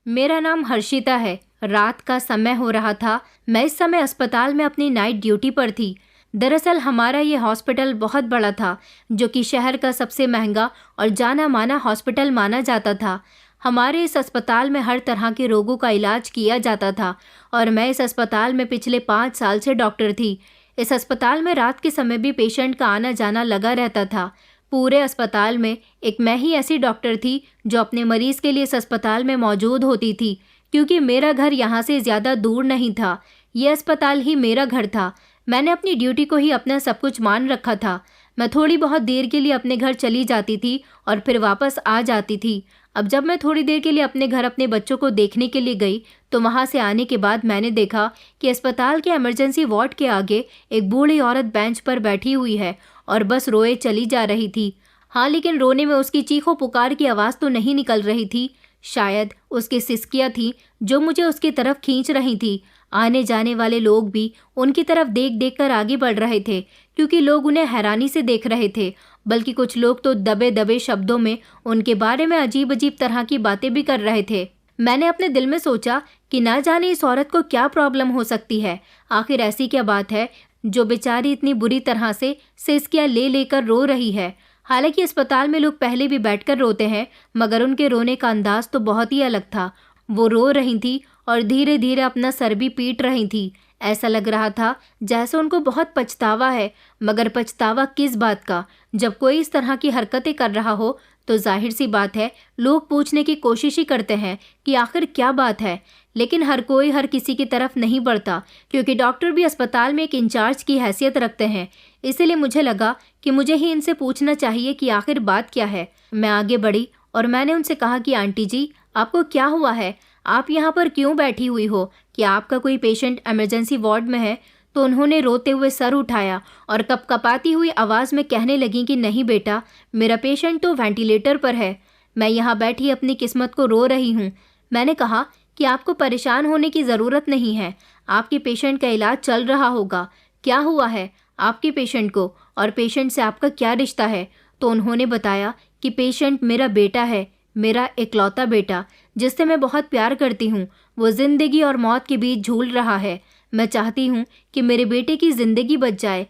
मेरा नाम हर्षिता है। रात का समय हो रहा था। मैं इस समय अस्पताल में अपनी नाइट ड्यूटी पर थी। दरअसल हमारा ये हॉस्पिटल बहुत बड़ा था, जो कि शहर का सबसे महंगा और जाना माना हॉस्पिटल माना जाता था। हमारे इस अस्पताल में हर तरह के रोगों का इलाज किया जाता था और मैं इस अस्पताल में पिछले 5 साल से डॉक्टर थी। इस अस्पताल में रात के समय भी पेशेंट का आना जाना लगा रहता था। पूरे अस्पताल में एक मैं ही ऐसी डॉक्टर थी जो अपने मरीज के लिए इस अस्पताल में मौजूद होती थी, क्योंकि मेरा घर यहाँ से ज़्यादा दूर नहीं था। ये अस्पताल ही मेरा घर था। मैंने अपनी ड्यूटी को ही अपना सब कुछ मान रखा था। मैं थोड़ी बहुत देर के लिए अपने घर चली जाती थी और फिर वापस आ जाती थी। अब जब मैं थोड़ी देर के लिए अपने घर अपने बच्चों को देखने के लिए गई, तो वहाँ से आने के बाद मैंने देखा कि अस्पताल के इमरजेंसी वार्ड के आगे एक बूढ़ी औरत बेंच पर बैठी हुई है और बस रोए चली जा रही थी। हाँ, लेकिन रोने में उसकी चीखों पुकार की आवाज़ तो नहीं निकल रही थी। शायद उसकी सिसकियाँ थीं जो मुझे उसकी तरफ खींच रही थी। आने जाने वाले लोग भी उनकी तरफ देख देख कर आगे बढ़ रहे थे, क्योंकि लोग उन्हें हैरानी से देख रहे थे। बल्कि कुछ लोग तो दबे दबे शब्दों में उनके बारे में अजीब अजीब तरह की बातें भी कर रहे थे। मैंने अपने दिल में सोचा कि ना जाने इस औरत को क्या प्रॉब्लम हो सकती है। आखिर ऐसी क्या बात है जो बेचारी इतनी बुरी तरह से सिसकियाँ ले लेकर रो रही है। हालांकि अस्पताल में लोग पहले भी बैठकर रोते हैं, मगर उनके रोने का अंदाज तो बहुत ही अलग था। वो रो रही थी और धीरे धीरे अपना सर भी पीट रही थी। ऐसा लग रहा था जैसे उनको बहुत पछतावा है, मगर पछतावा किस बात का? जब कोई इस तरह की हरकतें कर रहा हो तो जाहिर सी बात है लोग पूछने की कोशिश ही करते हैं कि आखिर क्या बात है। लेकिन हर कोई हर किसी की तरफ नहीं बढ़ता, क्योंकि डॉक्टर भी अस्पताल में एक इंचार्ज की हैसियत रखते हैं। इसीलिए मुझे लगा कि मुझे ही इनसे पूछना चाहिए कि आखिर बात क्या है। मैं आगे बढ़ी और मैंने उनसे कहा कि आंटी जी, आपको क्या हुआ है? आप यहाँ पर क्यों बैठी हुई हो? कि आपका कोई पेशेंट इमरजेंसी वार्ड में है? तो उन्होंने रोते हुए सर उठाया और कपकपाती हुई आवाज़ में कहने लगी कि नहीं बेटा, मेरा पेशेंट तो वेंटिलेटर पर है। मैं यहाँ बैठी अपनी किस्मत को रो रही हूँ। मैंने कहा कि आपको परेशान होने की ज़रूरत नहीं है, आपके पेशेंट का इलाज चल रहा होगा। क्या हुआ है आपके पेशेंट को, और पेशेंट से आपका क्या रिश्ता है? तो उन्होंने बताया कि पेशेंट मेरा बेटा है, मेरा इकलौता बेटा, जिससे मैं बहुत प्यार करती हूँ। वो ज़िंदगी और मौत के बीच झूल रहा है। मैं चाहती हूँ कि मेरे बेटे की ज़िंदगी बच जाए।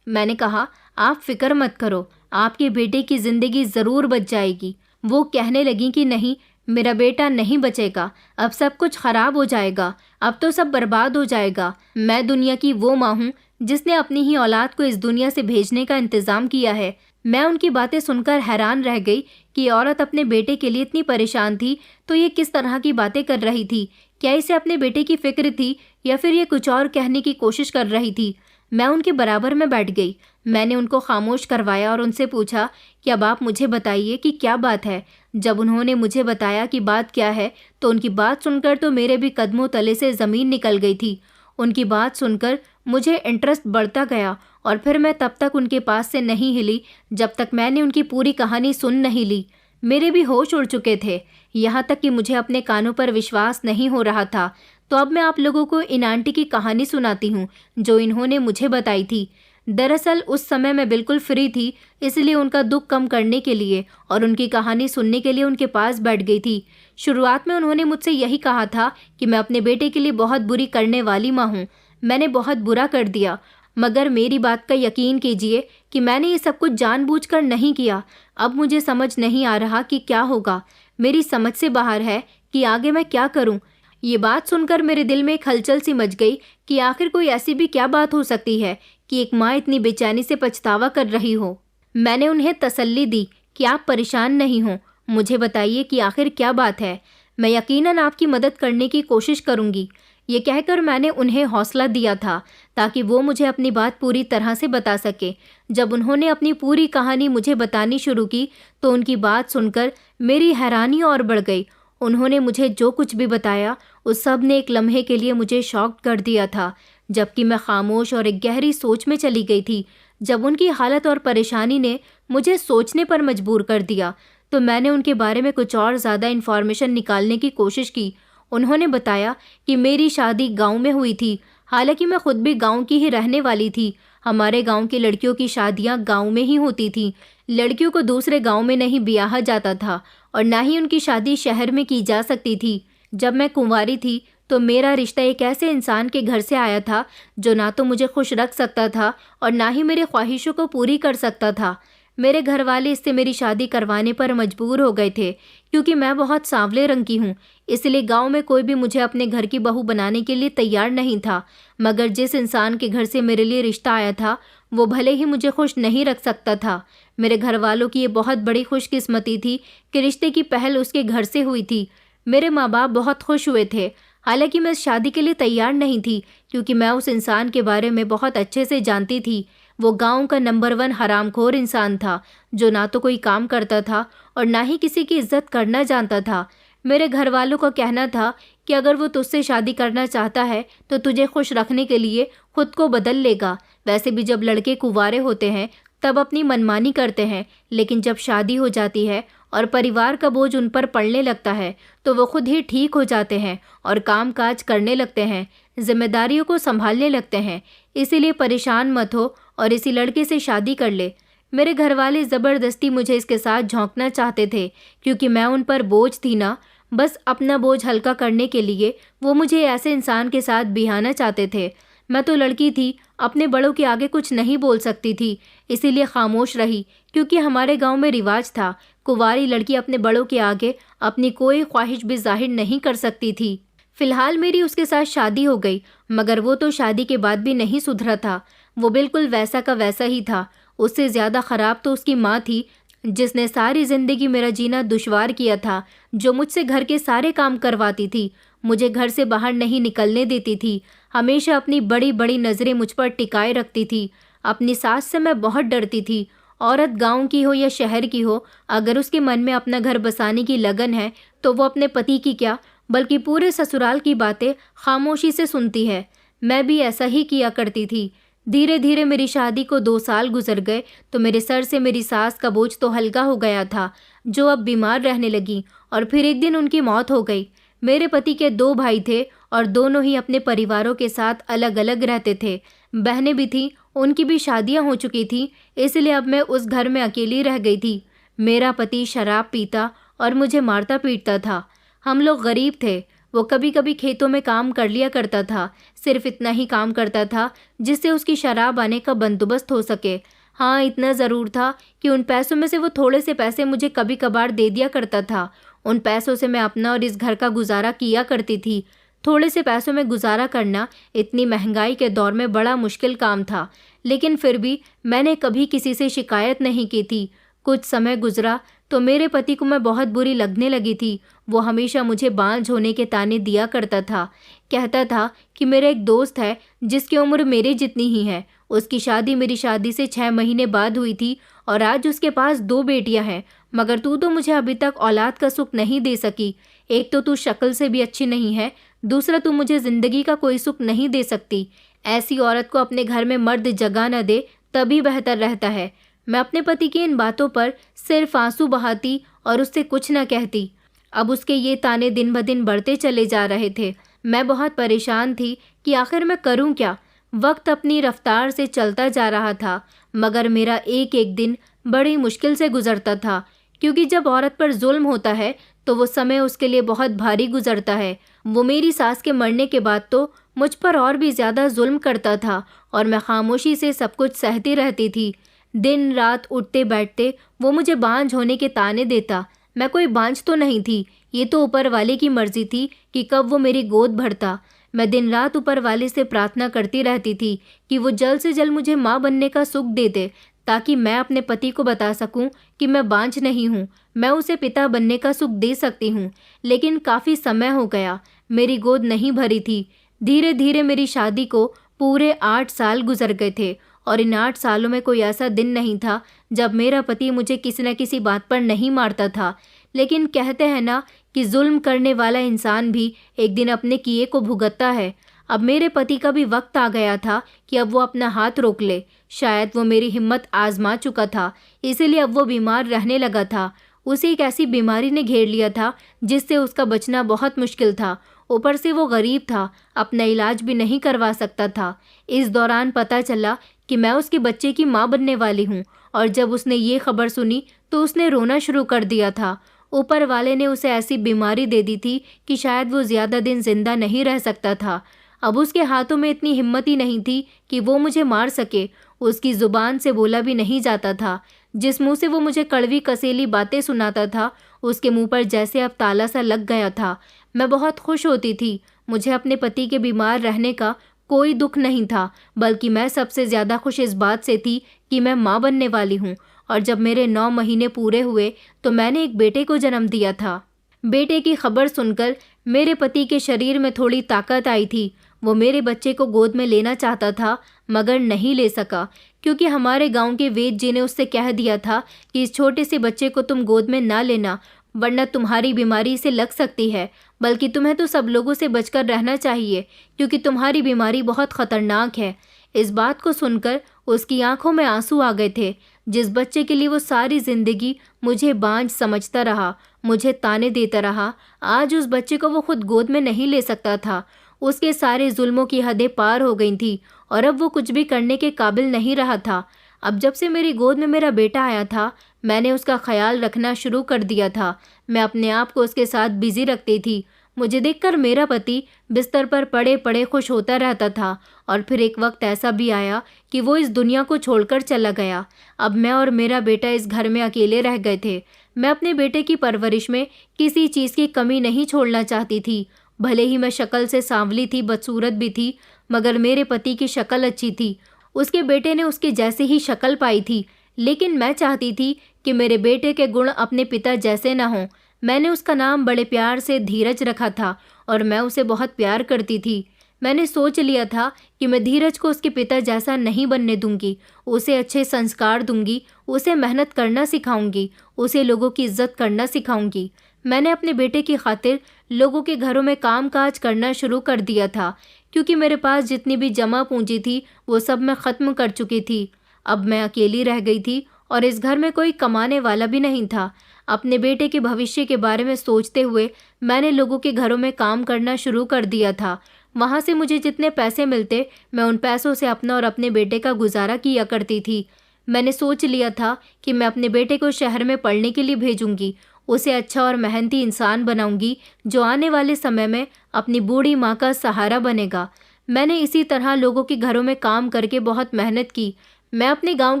मैंने कहा आप फिक्र मत करो, आपके बेटे की ज़िंदगी ज़रूर बच जाएगी। वो कहने लगी कि नहीं, मेरा बेटा नहीं बचेगा, अब सब कुछ ख़राब हो जाएगा, अब तो सब बर्बाद हो जाएगा। मैं दुनिया की वो माँ हूँ जिसने अपनी ही औलाद को इस दुनिया से भेजने का इंतज़ाम किया है। मैं उनकी बातें सुनकर हैरान रह गई कि औरत अपने बेटे के लिए इतनी परेशान थी तो ये किस तरह की बातें कर रही थी। क्या इसे अपने बेटे की फिक्र थी या फिर ये कुछ और कहने की कोशिश कर रही थी? मैं उनके बराबर में बैठ गई। मैंने उनको खामोश करवाया और उनसे पूछा कि अब आप मुझे बताइए कि क्या बात है। जब उन्होंने मुझे बताया कि बात क्या है, तो उनकी बात सुनकर तो मेरे भी कदमों तले से ज़मीन निकल गई थी। उनकी बात सुनकर मुझे इंटरेस्ट बढ़ता गया और फिर मैं तब तक उनके पास से नहीं हिली जब तक मैंने उनकी पूरी कहानी सुन नहीं ली। मेरे भी होश उड़ चुके थे, यहाँ तक कि मुझे अपने कानों पर विश्वास नहीं हो रहा था। तो अब मैं आप लोगों को इन आंटी की कहानी सुनाती हूँ जो इन्होंने मुझे बताई थी। दरअसल उस समय मैं बिल्कुल फ्री थी, इसलिए उनका दुख कम करने के लिए और उनकी कहानी सुनने के लिए उनके पास बैठ गई थी। शुरुआत में उन्होंने मुझसे यही कहा था कि मैं अपने बेटे के लिए बहुत बुरी करने वाली माँ हूँ। मैंने बहुत बुरा कर दिया, मगर मेरी बात का यकीन कीजिए कि मैंने ये सब कुछ जानबूझकर नहीं किया। अब मुझे समझ नहीं आ रहा कि क्या होगा। मेरी समझ से बाहर है कि आगे मैं क्या करूं। ये बात सुनकर मेरे दिल में एक हलचल सी मच गई कि आखिर कोई ऐसी भी क्या बात हो सकती है कि एक माँ इतनी बेचैनी से पछतावा कर रही हो। मैंने उन्हें तसल्ली दी कि आप परेशान नहीं हो, मुझे बताइए कि आखिर क्या बात है। मैं यकीनन आपकी मदद करने की कोशिश करूंगी। ये कहकर मैंने उन्हें हौसला दिया था ताकि वो मुझे अपनी बात पूरी तरह से बता सके। जब उन्होंने अपनी पूरी कहानी मुझे बतानी शुरू की तो उनकी बात सुनकर मेरी हैरानी और बढ़ गई। उन्होंने मुझे जो कुछ भी बताया उस सब ने एक लम्हे के लिए मुझे शॉक कर दिया था, जबकि मैं खामोश और एक गहरी सोच में चली गई थी। जब उनकी हालत और परेशानी ने मुझे सोचने पर मजबूर कर दिया तो मैंने उनके बारे में कुछ और ज़्यादा इन्फॉर्मेशन निकालने की कोशिश की। उन्होंने बताया कि मेरी शादी गांव में हुई थी। हालांकि मैं खुद भी गांव की ही रहने वाली थी। हमारे गांव की लड़कियों की शादियां गांव में ही होती थी। लड़कियों को दूसरे गांव में नहीं ब्याहा जाता था और ना ही उनकी शादी शहर में की जा सकती थी। जब मैं कुंवारी थी तो मेरा रिश्ता एक ऐसे इंसान के घर से आया था जो ना तो मुझे खुश रख सकता था और ना ही मेरी ख्वाहिशों को पूरी कर सकता था। मेरे घर वाले इससे मेरी शादी करवाने पर मजबूर हो गए थे क्योंकि मैं बहुत सांवले रंग की हूँ। इसलिए गांव में कोई भी मुझे अपने घर की बहू बनाने के लिए तैयार नहीं था। मगर जिस इंसान के घर से मेरे लिए रिश्ता आया था वो भले ही मुझे खुश नहीं रख सकता था। मेरे घर वालों की ये बहुत बड़ी खुशकिस्मती थी कि रिश्ते की पहल उसके घर से हुई थी। मेरे माँ बाप बहुत खुश हुए थे। हालांकि मैं इस शादी के लिए तैयार नहीं थी क्योंकि मैं उस इंसान के बारे में बहुत अच्छे से जानती थी। वो गांव का नंबर 1 हरामखोर इंसान था जो ना तो कोई काम करता था और ना ही किसी की इज्जत करना जानता था। मेरे घर वालों का कहना था कि अगर वो तुझसे शादी करना चाहता है तो तुझे खुश रखने के लिए खुद को बदल लेगा। वैसे भी जब लड़के कुंवारे होते हैं तब अपनी मनमानी करते हैं, लेकिन जब शादी हो जाती है और परिवार का बोझ उन पर पड़ने लगता है तो वो खुद ही ठीक हो जाते हैं और काम काज करने लगते हैं, जिम्मेदारियों को संभालने लगते हैं। इसीलिए परेशान मत हो और इसी लड़के से शादी कर ले। मेरे घर वाले ज़बरदस्ती मुझे इसके साथ झोंकना चाहते थे क्योंकि मैं उन पर बोझ थी ना। बस अपना बोझ हल्का करने के लिए वो मुझे ऐसे इंसान के साथ बिहाना चाहते थे। मैं तो लड़की थी, अपने बड़ों के आगे कुछ नहीं बोल सकती थी, इसीलिए खामोश रही क्योंकि हमारे गांव में रिवाज था कुंवारी लड़की अपने बड़ों के आगे अपनी कोई ख्वाहिश भी जाहिर नहीं कर सकती थी। फिलहाल मेरी उसके साथ शादी हो गई, मगर वो तो शादी के बाद भी नहीं सुधरा था। वो बिल्कुल वैसा का वैसा ही था। उससे ज़्यादा ख़राब तो उसकी माँ थी जिसने सारी ज़िंदगी मेरा जीना दुश्वार किया था, जो मुझसे घर के सारे काम करवाती थी, मुझे घर से बाहर नहीं निकलने देती थी, हमेशा अपनी बड़ी बड़ी नज़रें मुझ पर टिकाए रखती थी। अपनी सास से मैं बहुत डरती थी। औरत गांव की हो या शहर की हो, अगर उसके मन में अपना घर बसाने की लगन है तो वो अपने पति की क्या बल्कि पूरे ससुराल की बातें खामोशी से सुनती है। मैं भी ऐसा ही किया करती थी। धीरे धीरे मेरी शादी को 2 साल गुजर गए तो मेरे सर से मेरी सास का बोझ तो हल्का हो गया था, जो अब बीमार रहने लगी और फिर एक दिन उनकी मौत हो गई। मेरे पति के 2 भाई थे और दोनों ही अपने परिवारों के साथ अलग अलग रहते थे। बहनें भी थीं, उनकी भी शादियां हो चुकी थी, इसलिए अब मैं उस घर में अकेली रह गई थी। मेरा पति शराब पीता और मुझे मारता पीटता था। हम लोग गरीब थे। वो कभी कभी खेतों में काम कर लिया करता था, सिर्फ इतना ही काम करता था जिससे उसकी शराब आने का बंदोबस्त हो सके। हाँ, इतना ज़रूर था कि उन पैसों में से वो थोड़े से पैसे मुझे कभी कभार दे दिया करता था। उन पैसों से मैं अपना और इस घर का गुजारा किया करती थी। थोड़े से पैसों में गुजारा करना इतनी महंगाई के दौर में बड़ा मुश्किल काम था, लेकिन फिर भी मैंने कभी किसी से शिकायत नहीं की थी। कुछ समय गुजरा तो मेरे पति को मैं बहुत बुरी लगने लगी थी। वो हमेशा मुझे बांझ होने के ताने दिया करता था। कहता था कि मेरा एक दोस्त है जिसकी उम्र मेरे जितनी ही है, उसकी शादी मेरी शादी से 6 महीने बाद हुई थी और आज उसके पास 2 बेटियां हैं, मगर तू तो मुझे अभी तक औलाद का सुख नहीं दे सकी। एक तो तू शक्ल से भी अच्छी नहीं है, दूसरा तू मुझे जिंदगी का कोई सुख नहीं दे सकती। ऐसी औरत को अपने घर में मर्द जगह न दे तभी बेहतर रहता है। मैं अपने पति की इन बातों पर सिर्फ आंसू बहाती और उससे कुछ न कहती। अब उसके ये ताने दिन ब दिन बढ़ते चले जा रहे थे। मैं बहुत परेशान थी कि आखिर मैं करूं क्या। वक्त अपनी रफ्तार से चलता जा रहा था, मगर मेरा एक एक दिन बड़ी मुश्किल से गुजरता था, क्योंकि जब औरत पर जुल्म होता है तो वो समय उसके लिए बहुत भारी गुजरता है। वो मेरी सास के मरने के बाद तो मुझ पर और भी ज़्यादा जुल्म करता था और मैं खामोशी से सब कुछ सहती रहती थी। दिन रात उठते बैठते वो मुझे बांझ होने के ताने देता। मैं कोई बांझ तो नहीं थी, ये तो ऊपर वाले की मर्जी थी कि कब वो मेरी गोद भरता। मैं दिन रात ऊपर वाले से प्रार्थना करती रहती थी कि वो जल्द से जल्द मुझे माँ बनने का सुख दे दे, ताकि मैं अपने पति को बता सकूं कि मैं बांझ नहीं हूँ, मैं उसे पिता बनने का सुख दे सकती हूँ। लेकिन काफ़ी समय हो गया, मेरी गोद नहीं भरी थी। धीरे धीरे मेरी शादी को पूरे 8 साल गुजर गए थे और इन 8 सालों में कोई ऐसा दिन नहीं था जब मेरा पति मुझे किसी न किसी बात पर नहीं मारता था। लेकिन कहते हैं ना कि जुल्म करने वाला इंसान भी एक दिन अपने किए को भुगतता है। अब मेरे पति का भी वक्त आ गया था कि अब वो अपना हाथ रोक ले। शायद वो मेरी हिम्मत आजमा चुका था, इसीलिए अब वो बीमार रहने लगा था। उसे एक ऐसी बीमारी ने घेर लिया था जिससे उसका बचना बहुत मुश्किल था। ऊपर से वो गरीब था, अपना इलाज भी नहीं करवा सकता था। इस दौरान पता चला कि मैं उसके बच्चे की माँ बनने वाली हूँ, और जब उसने ये खबर सुनी तो उसने रोना शुरू कर दिया था। ऊपर वाले ने उसे ऐसी बीमारी दे दी थी कि शायद वो ज़्यादा दिन जिंदा नहीं रह सकता था। अब उसके हाथों में इतनी हिम्मत ही नहीं थी कि वो मुझे मार सके। उसकी ज़ुबान से बोला भी नहीं जाता था। जिस मुंह से वो मुझे कड़वी कसेली बातें सुनाता था, उसके मुंह पर जैसे अब ताला सा लग गया था। मैं बहुत खुश होती थी। मुझे अपने पति के बीमार रहने का कोई दुख नहीं था, बल्कि मैं सबसे ज़्यादा खुश इस बात से थी कि मैं माँ बनने वाली हूँ। और जब मेरे 9 महीने पूरे हुए तो मैंने एक बेटे को जन्म दिया था। बेटे की खबर सुनकर मेरे पति के शरीर में थोड़ी ताकत आई थी। वो मेरे बच्चे को गोद में लेना चाहता था, मगर नहीं ले सका, क्योंकि हमारे गांव के वैद्य जी ने उससे कह दिया था कि इस छोटे से बच्चे को तुम गोद में ना लेना, वरना तुम्हारी बीमारी से लग सकती है। बल्कि तुम्हें तो सब लोगों से बचकर रहना चाहिए, क्योंकि तुम्हारी बीमारी बहुत खतरनाक है। इस बात को सुनकर उसकी आंखों में आंसू आ गए थे। जिस बच्चे के लिए वो सारी जिंदगी मुझे बांझ समझता रहा, मुझे ताने देता रहा, आज उस बच्चे को वो खुद गोद में नहीं ले सकता था। उसके सारे जुल्मों की हदें पार हो गई थी और अब वो कुछ भी करने के काबिल नहीं रहा था। अब जब से मेरी गोद में मेरा बेटा आया था, मैंने उसका ख्याल रखना शुरू कर दिया था। मैं अपने आप को उसके साथ बिजी रखती थी। मुझे देखकर मेरा पति बिस्तर पर पड़े पड़े खुश होता रहता था। और फिर एक वक्त ऐसा भी आया कि वो इस दुनिया को छोड़कर चला गया। अब मैं और मेरा बेटा इस घर में अकेले रह गए थे। मैं अपने बेटे की परवरिश में किसी चीज़ की कमी नहीं छोड़ना चाहती थी। भले ही मैं शक्ल से सांवली थी, बदसूरत भी थी, मगर मेरे पति की शक्ल अच्छी थी। उसके बेटे ने उसके जैसे ही शक्ल पाई थी, लेकिन मैं चाहती थी कि मेरे बेटे के गुण अपने पिता जैसे ना हों। मैंने उसका नाम बड़े प्यार से धीरज रखा था और मैं उसे बहुत प्यार करती थी। मैंने सोच लिया था कि मैं धीरज को उसके पिता जैसा नहीं बनने दूंगी। उसे अच्छे संस्कार दूंगी, उसे मेहनत करना सिखाऊंगी, उसे लोगों की इज्जत करना सिखाऊंगी। मैंने अपने बेटे की खातिर लोगों के घरों में काम काज करना शुरू कर दिया था, क्योंकि मेरे पास जितनी भी जमा पूंजी थी वो सब मैं ख़त्म कर चुकी थी। अब मैं अकेली रह गई थी और इस घर में कोई कमाने वाला भी नहीं था। अपने बेटे के भविष्य के बारे में सोचते हुए मैंने लोगों के घरों में काम करना शुरू कर दिया था। वहाँ से मुझे जितने पैसे मिलते, मैं उन पैसों से अपना और अपने बेटे का गुजारा किया करती थी। मैंने सोच लिया था कि मैं अपने बेटे को शहर में पढ़ने के लिए भेजूंगी, उसे अच्छा और मेहनती इंसान बनाऊंगी, जो आने वाले समय में अपनी बूढ़ी माँ का सहारा बनेगा। मैंने इसी तरह लोगों के घरों में काम करके बहुत मेहनत की। मैं अपने गांव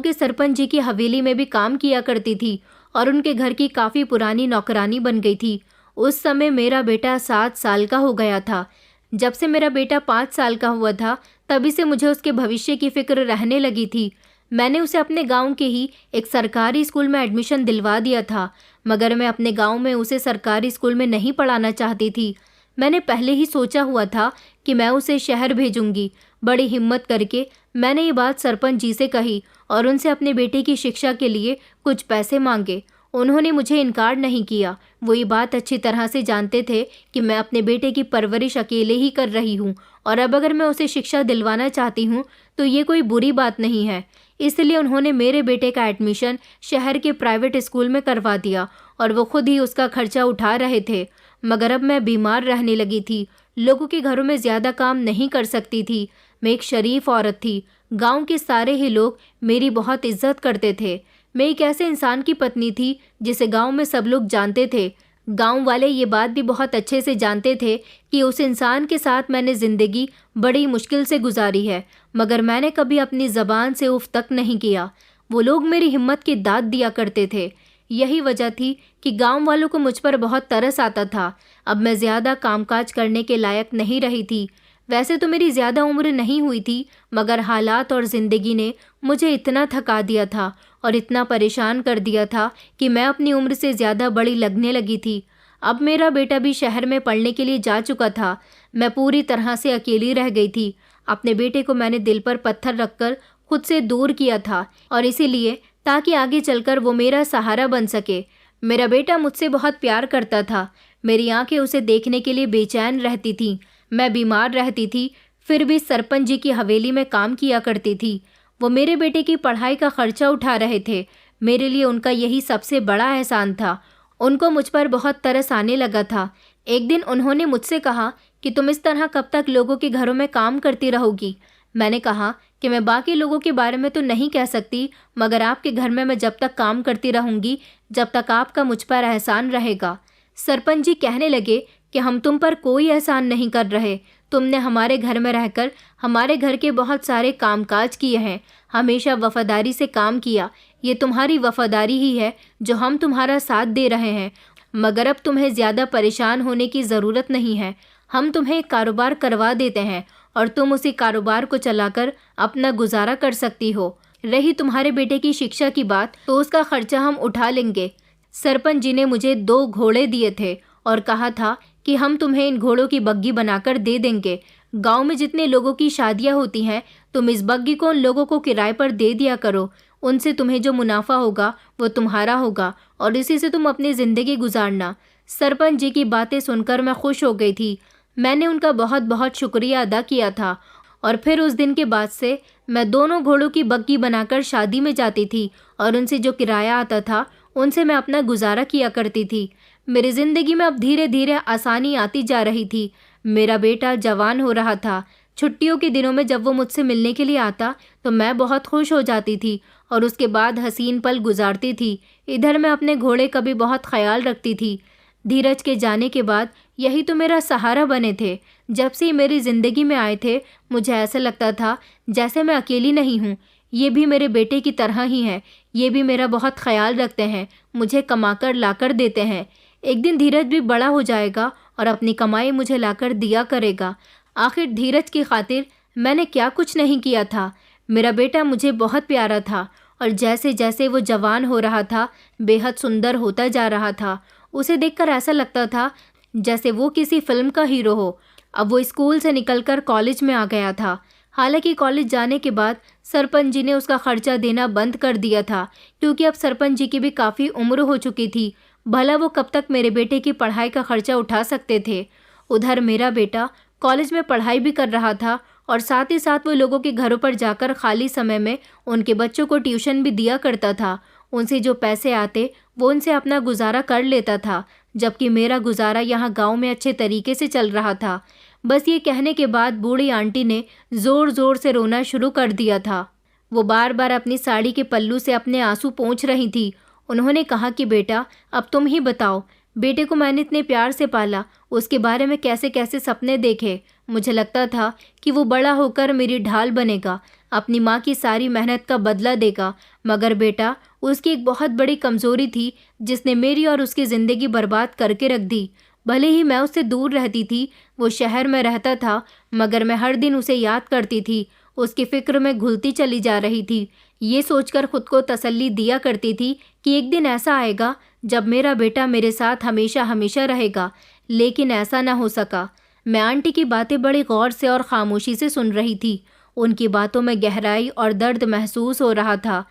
के सरपंच जी की हवेली में भी काम किया करती थी और उनके घर की काफ़ी पुरानी नौकरानी बन गई थी। उस समय मेरा बेटा 7 साल का हो गया था। जब से मेरा बेटा 5 साल का हुआ था, तभी से मुझे उसके भविष्य की फिक्र रहने लगी थी। मैंने उसे अपने गांव के ही एक सरकारी स्कूल में एडमिशन दिलवा दिया था, मगर मैं अपने गांव में उसे सरकारी स्कूल में नहीं पढ़ाना चाहती थी। मैंने पहले ही सोचा हुआ था कि मैं उसे शहर भेजूंगी। बड़ी हिम्मत करके मैंने ये बात सरपंच जी से कही और उनसे अपने बेटे की शिक्षा के लिए कुछ पैसे मांगे। उन्होंने मुझे इनकार नहीं किया। वो ये बात अच्छी तरह से जानते थे कि मैं अपने बेटे की परवरिश अकेले ही कर रही हूँ और अब अगर मैं उसे शिक्षा दिलवाना चाहती हूँ तो ये कोई बुरी बात नहीं है। इसलिए उन्होंने मेरे बेटे का एडमिशन शहर के प्राइवेट स्कूल में करवा दिया और वो खुद ही उसका खर्चा उठा रहे थे। मगर अब मैं बीमार रहने लगी थी, लोगों के घरों में ज़्यादा काम नहीं कर सकती थी। मैं एक शरीफ औरत थी। गांव के सारे ही लोग मेरी बहुत इज्जत करते थे। मैं एक ऐसे इंसान की पत्नी थी जिसे गांव में सब लोग जानते थे। गांव वाले ये बात भी बहुत अच्छे से जानते थे कि उस इंसान के साथ मैंने ज़िंदगी बड़ी मुश्किल से गुजारी है, मगर मैंने कभी अपनी ज़बान से उफ तक नहीं किया। वो लोग मेरी हिम्मत की दाद दिया करते थे। यही वजह थी कि गांव वालों को मुझ पर बहुत तरस आता था। अब मैं ज़्यादा कामकाज करने के लायक नहीं रही थी। वैसे तो मेरी ज़्यादा उम्र नहीं हुई थी, मगर हालात और ज़िंदगी ने मुझे इतना थका दिया था और इतना परेशान कर दिया था कि मैं अपनी उम्र से ज़्यादा बड़ी लगने लगी थी। अब मेरा बेटा भी शहर में पढ़ने के लिए जा चुका था। मैं पूरी तरह से अकेली रह गई थी। अपने बेटे को मैंने दिल पर पत्थर रखकर खुद से दूर किया था, और इसीलिए ताकि आगे चलकर वो मेरा सहारा बन सके। मेरा बेटा मुझसे बहुत प्यार करता था। मेरी आंखें उसे देखने के लिए बेचैन रहती थीं। मैं बीमार रहती थी, फिर भी सरपंच जी की हवेली में काम किया करती थी। वो मेरे बेटे की पढ़ाई का खर्चा उठा रहे थे। मेरे लिए उनका यही सबसे बड़ा एहसान था। उनको मुझ पर बहुत तरस आने लगा था। एक दिन उन्होंने मुझसे कहा कि तुम इस तरह कब तक लोगों के घरों में काम करती रहोगी। मैंने कहा कि मैं बाकी लोगों के बारे में तो नहीं कह सकती, मगर आपके घर में मैं जब तक काम करती रहूँगी, जब तक आपका मुझ पर एहसान रहेगा। सरपंच जी कहने लगे कि हम तुम पर कोई एहसान नहीं कर रहे। तुमने हमारे घर में रहकर हमारे घर के बहुत सारे कामकाज किए हैं, हमेशा वफादारी से काम किया। ये तुम्हारी वफादारी ही है जो हम तुम्हारा साथ दे रहे हैं। मगर अब तुम्हें ज़्यादा परेशान होने की ज़रूरत नहीं है। हम तुम्हें एक कारोबार करवा देते हैं और तुम उसी कारोबार को चलाकर अपना गुजारा कर सकती हो। रही तुम्हारे बेटे की शिक्षा की बात, तो उसका खर्चा हम उठा लेंगे। सरपंच जी ने मुझे 2 घोड़े दिए थे और कहा था कि हम तुम्हें इन घोड़ों की बग्गी बनाकर दे देंगे। गांव में जितने लोगों की शादियां होती हैं, तुम इस बग्गी को उन लोगों को किराए पर दे दिया करो। उनसे तुम्हें जो मुनाफा होगा वो तुम्हारा होगा और इसी से तुम अपनी ज़िंदगी गुजारना। सरपंच जी की बातें सुनकर मैं खुश हो गई थी। मैंने उनका बहुत बहुत शुक्रिया अदा किया था और फिर उस दिन के बाद से मैं दोनों घोड़ों की बग्गी बनाकर शादी में जाती थी और उनसे जो किराया आता था उनसे मैं अपना गुजारा किया करती थी। मेरी ज़िंदगी में अब धीरे धीरे आसानी आती जा रही थी। मेरा बेटा जवान हो रहा था। छुट्टियों के दिनों में जब वो मुझसे मिलने के लिए आता तो मैं बहुत खुश हो जाती थी और उसके बाद हसीन पल गुजारती थी। इधर मैं अपने घोड़े का भी बहुत ख्याल रखती थी। धीरज के जाने के बाद यही तो मेरा सहारा बने थे। जब से मेरी ज़िंदगी में आए थे मुझे ऐसा लगता था जैसे मैं अकेली नहीं हूँ। ये भी मेरे बेटे की तरह ही हैं। ये भी मेरा बहुत ख्याल रखते हैं, मुझे कमाकर लाकर देते हैं। एक दिन धीरज भी बड़ा हो जाएगा और अपनी कमाई मुझे लाकर दिया करेगा। आखिर धीरज की खातिर मैंने क्या कुछ नहीं किया था। मेरा बेटा मुझे बहुत प्यारा था और जैसे जैसे वो जवान हो रहा था बेहद सुंदर होता जा रहा था। उसे देखकर ऐसा लगता था जैसे वो किसी फिल्म का हीरो हो। अब वो स्कूल से निकलकर कॉलेज में आ गया था। हालांकि कॉलेज जाने के बाद सरपंच जी ने उसका खर्चा देना बंद कर दिया था, क्योंकि अब सरपंच जी की भी काफ़ी उम्र हो चुकी थी। भला वो कब तक मेरे बेटे की पढ़ाई का खर्चा उठा सकते थे। उधर मेरा बेटा कॉलेज में पढ़ाई भी कर रहा था और साथ ही साथ वो लोगों के घरों पर जाकर खाली समय में उनके बच्चों को ट्यूशन भी दिया करता था। उनसे जो पैसे आते वो उनसे अपना गुजारा कर लेता था, जबकि मेरा गुजारा यहाँ गांव में अच्छे तरीके से चल रहा था। बस ये कहने के बाद बूढ़ी आंटी ने ज़ोर ज़ोर से रोना शुरू कर दिया था। वो बार बार अपनी साड़ी के पल्लू से अपने आंसू पोंछ रही थी। उन्होंने कहा कि बेटा अब तुम ही बताओ, बेटे को मैंने इतने प्यार से पाला, उसके बारे में कैसे कैसे सपने देखे। मुझे लगता था कि वो बड़ा होकर मेरी ढाल बनेगा, अपनी माँ की सारी मेहनत का बदला देगा। मगर बेटा उसकी एक बहुत बड़ी कमज़ोरी थी जिसने मेरी और उसकी ज़िंदगी बर्बाद करके रख दी। भले ही मैं उससे दूर रहती थी, वो शहर में रहता था, मगर मैं हर दिन उसे याद करती थी, उसकी फ़िक्र में घुलती चली जा रही थी। ये सोचकर खुद को तसल्ली दिया करती थी कि एक दिन ऐसा आएगा जब मेरा बेटा मेरे साथ हमेशा हमेशा रहेगा। लेकिन ऐसा ना हो सका। मैं आंटी की बातें बड़ी गौर से और खामोशी से सुन रही थी। उनकी बातों में गहराई और दर्द महसूस हो रहा था।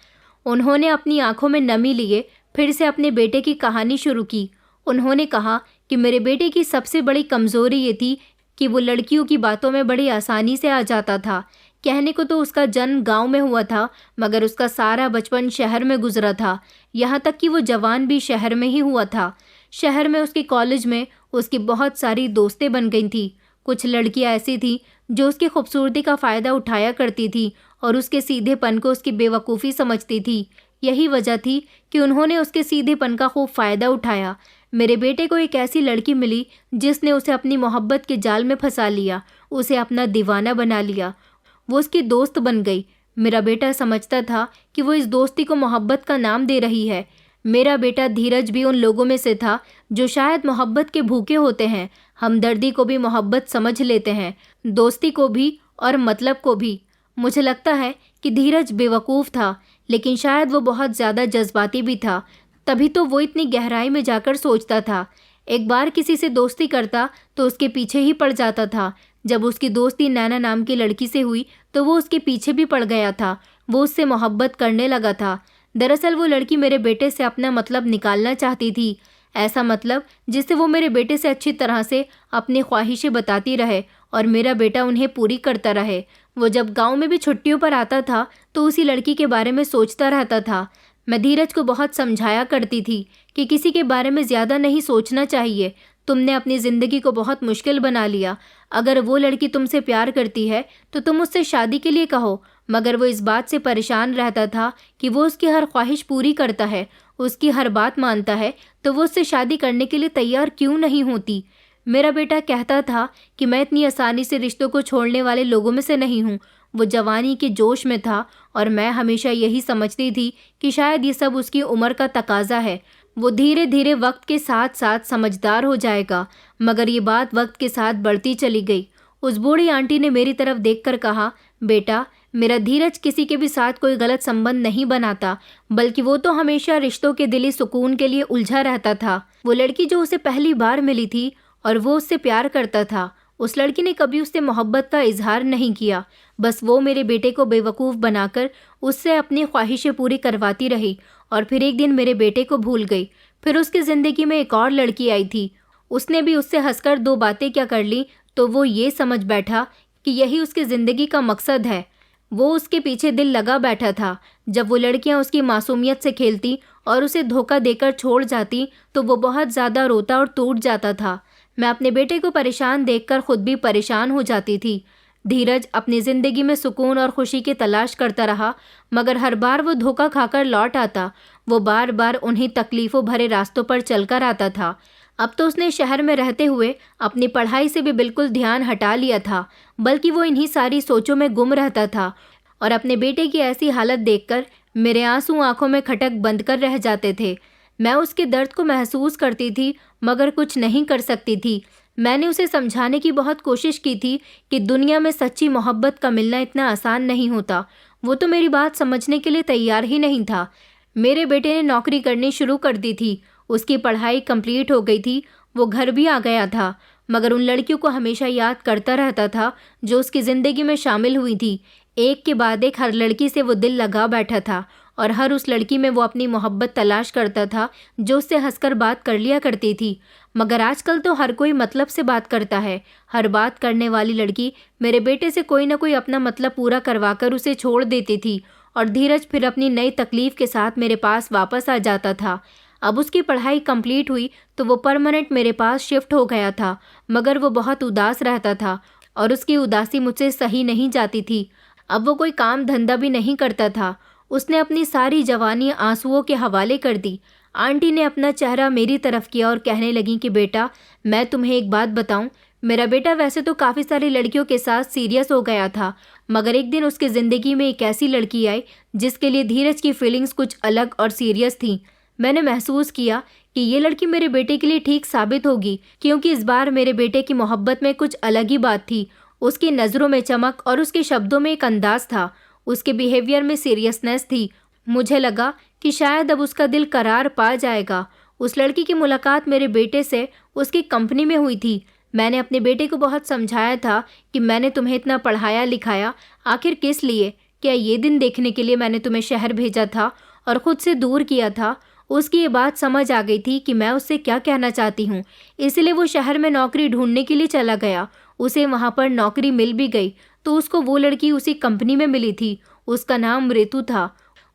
उन्होंने अपनी आंखों में नमी लिए फिर से अपने बेटे की कहानी शुरू की। उन्होंने कहा कि मेरे बेटे की सबसे बड़ी कमज़ोरी ये थी कि वो लड़कियों की बातों में बड़ी आसानी से आ जाता था। कहने को तो उसका जन्म गांव में हुआ था, मगर उसका सारा बचपन शहर में गुजरा था। यहाँ तक कि वो जवान भी शहर में ही हुआ था। शहर में उसके कॉलेज में उसकी बहुत सारी दोस्तें बन गई थी। कुछ लड़कियाँ ऐसी थीं जो उसकी खूबसूरती का फ़ायदा उठाया करती थी और उसके सीधेपन को उसकी बेवकूफ़ी समझती थी। यही वजह थी कि उन्होंने उसके सीधेपन का खूब फ़ायदा उठाया। मेरे बेटे को एक ऐसी लड़की मिली जिसने उसे अपनी मोहब्बत के जाल में फंसा लिया, उसे अपना दीवाना बना लिया। वो उसकी दोस्त बन गई। मेरा बेटा समझता था कि वो इस दोस्ती को मोहब्बत का नाम दे रही है। मेरा बेटा धीरज भी उन लोगों में से था जो शायद मोहब्बत के भूखे होते हैं, हमदर्दी को भी मोहब्बत समझ लेते हैं, दोस्ती को भी और मतलब को भी। मुझे लगता है कि धीरज बेवकूफ़ था, लेकिन शायद वो बहुत ज़्यादा जज्बाती भी था, तभी तो वो इतनी गहराई में जाकर सोचता था। एक बार किसी से दोस्ती करता तो उसके पीछे ही पड़ जाता था। जब उसकी दोस्ती नैना नाम की लड़की से हुई तो वो उसके पीछे भी पड़ गया था। वो उससे मोहब्बत करने लगा था। दरअसल वो लड़की मेरे बेटे से अपना मतलब निकालना चाहती थी, ऐसा मतलब जिससे वो मेरे बेटे से अच्छी तरह से अपनी ख्वाहिशें बताती रहे और मेरा बेटा उन्हें पूरी करता रहे। वो जब गांव में भी छुट्टियों पर आता था तो उसी लड़की के बारे में सोचता रहता था। मैं धीरज को बहुत समझाया करती थी कि किसी के बारे में ज़्यादा नहीं सोचना चाहिए। तुमने अपनी ज़िंदगी को बहुत मुश्किल बना लिया। अगर वो लड़की तुमसे प्यार करती है तो तुम उससे शादी के लिए कहो। मगर वो इस बात से परेशान रहता था कि वो उसकी हर ख्वाहिश पूरी करता है, उसकी हर बात मानता है, तो वो उससे शादी करने के लिए तैयार क्यों नहीं होती? मेरा बेटा कहता था कि मैं इतनी आसानी से रिश्तों को छोड़ने वाले लोगों में से नहीं हूँ। वो जवानी के जोश में था और मैं हमेशा यही समझती थी कि शायद ये सब उसकी उम्र का तकाजा है। वो धीरे धीरे वक्त के साथ साथ समझदार हो जाएगा, मगर ये बात वक्त के साथ बढ़ती चली गई। उस बूढ़ी आंटी ने मेरी तरफ देखकर कहा, बेटा, मेरा धीरज किसी के भी साथ कोई गलत संबंध नहीं बनाता, बल्कि वो तो हमेशा रिश्तों के दिली सुकून के लिए उलझा रहता था। वो लड़की जो उसे पहली बार मिली थी और वो उससे प्यार करता था, उस लड़की ने कभी उससे मोहब्बत का इजहार नहीं किया। बस वो मेरे बेटे को बेवकूफ़ बनाकर उससे अपनी ख्वाहिशें पूरी करवाती रही और फिर एक दिन मेरे बेटे को भूल गई। फिर उसकी ज़िंदगी में एक और लड़की आई थी। उसने भी उससे हंसकर दो बातें क्या कर ली तो वो ये समझ बैठा कि यही उसकी ज़िंदगी का मकसद है। वो उसके पीछे दिल लगा बैठा था। जब वो लड़कियां उसकी मासूमियत से खेलती और उसे धोखा देकर छोड़ जाती तो वो बहुत ज़्यादा रोता और टूट जाता था। मैं अपने बेटे को परेशान देखकर खुद भी परेशान हो जाती थी। धीरज अपनी ज़िंदगी में सुकून और खुशी की तलाश करता रहा, मगर हर बार वो धोखा खाकर लौट आता। वो बार बार उन्हीं तकलीफ़ों भरे रास्तों पर चलकर आता था। अब तो उसने शहर में रहते हुए अपनी पढ़ाई से भी बिल्कुल ध्यान हटा लिया था, बल्कि वो इन्हीं सारी सोचों में गुम रहता था। और अपने बेटे की ऐसी हालत देखकर मेरे आंसू आंखों में खटक बंद कर रह जाते थे। मैं उसके दर्द को महसूस करती थी, मगर कुछ नहीं कर सकती थी। मैंने उसे समझाने की बहुत कोशिश की थी कि दुनिया में सच्ची मोहब्बत का मिलना इतना आसान नहीं होता। वो तो मेरी बात समझने के लिए तैयार ही नहीं था। मेरे बेटे ने नौकरी करनी शुरू कर दी थी, उसकी पढ़ाई कंप्लीट हो गई थी, वो घर भी आ गया था, मगर उन लड़कियों को हमेशा याद करता रहता था जो उसकी ज़िंदगी में शामिल हुई थी। एक के बाद एक हर लड़की से वो दिल लगा बैठा था और हर उस लड़की में वो अपनी मोहब्बत तलाश करता था जो उससे हंसकर बात कर लिया करती थी। मगर आजकल तो हर कोई मतलब से बात करता है। हर बात करने वाली लड़की मेरे बेटे से कोई ना कोई अपना मतलब पूरा करवाकर उसे छोड़ देती थी और धीरज फिर अपनी नई तकलीफ के साथ मेरे पास वापस आ जाता था। अब उसकी पढ़ाई कंप्लीट हुई तो वो परमानेंट मेरे पास शिफ्ट हो गया था, मगर वो बहुत उदास रहता था और उसकी उदासी मुझसे सही नहीं जाती थी। अब वो कोई काम धंधा भी नहीं करता था। उसने अपनी सारी जवानी आंसुओं के हवाले कर दी। आंटी ने अपना चेहरा मेरी तरफ किया और कहने लगी कि बेटा, मैं तुम्हें एक बात बताऊं, मेरा बेटा वैसे तो काफ़ी सारी लड़कियों के साथ सीरियस हो गया था, मगर एक दिन उसकी ज़िंदगी में एक ऐसी लड़की आई जिसके लिए धीरज की फीलिंग्स कुछ अलग और सीरियस थी। मैंने महसूस किया कि ये लड़की मेरे बेटे के लिए ठीक साबित होगी, क्योंकि इस बार मेरे बेटे की मोहब्बत में कुछ अलग ही बात थी। उसकी नज़रों में चमक और उसके शब्दों में एक अंदाज था, उसके बिहेवियर में सीरियसनेस थी। मुझे लगा कि शायद अब उसका दिल करार पा जाएगा। उस लड़की की मुलाकात मेरे बेटे से उसकी कंपनी में हुई थी। मैंने अपने बेटे को बहुत समझाया था कि मैंने तुम्हें इतना पढ़ाया लिखाया आखिर किस लिए? क्या ये दिन देखने के लिए मैंने तुम्हें शहर भेजा था और ख़ुद से दूर किया था? उसकी ये बात समझ आ गई थी कि मैं उससे क्या कहना चाहती हूँ, इसलिए वो शहर में नौकरी ढूंढने के लिए चला गया। उसे वहाँ पर नौकरी मिल भी गई तो उसको वो लड़की उसी कंपनी में मिली थी। उसका नाम ऋतु था।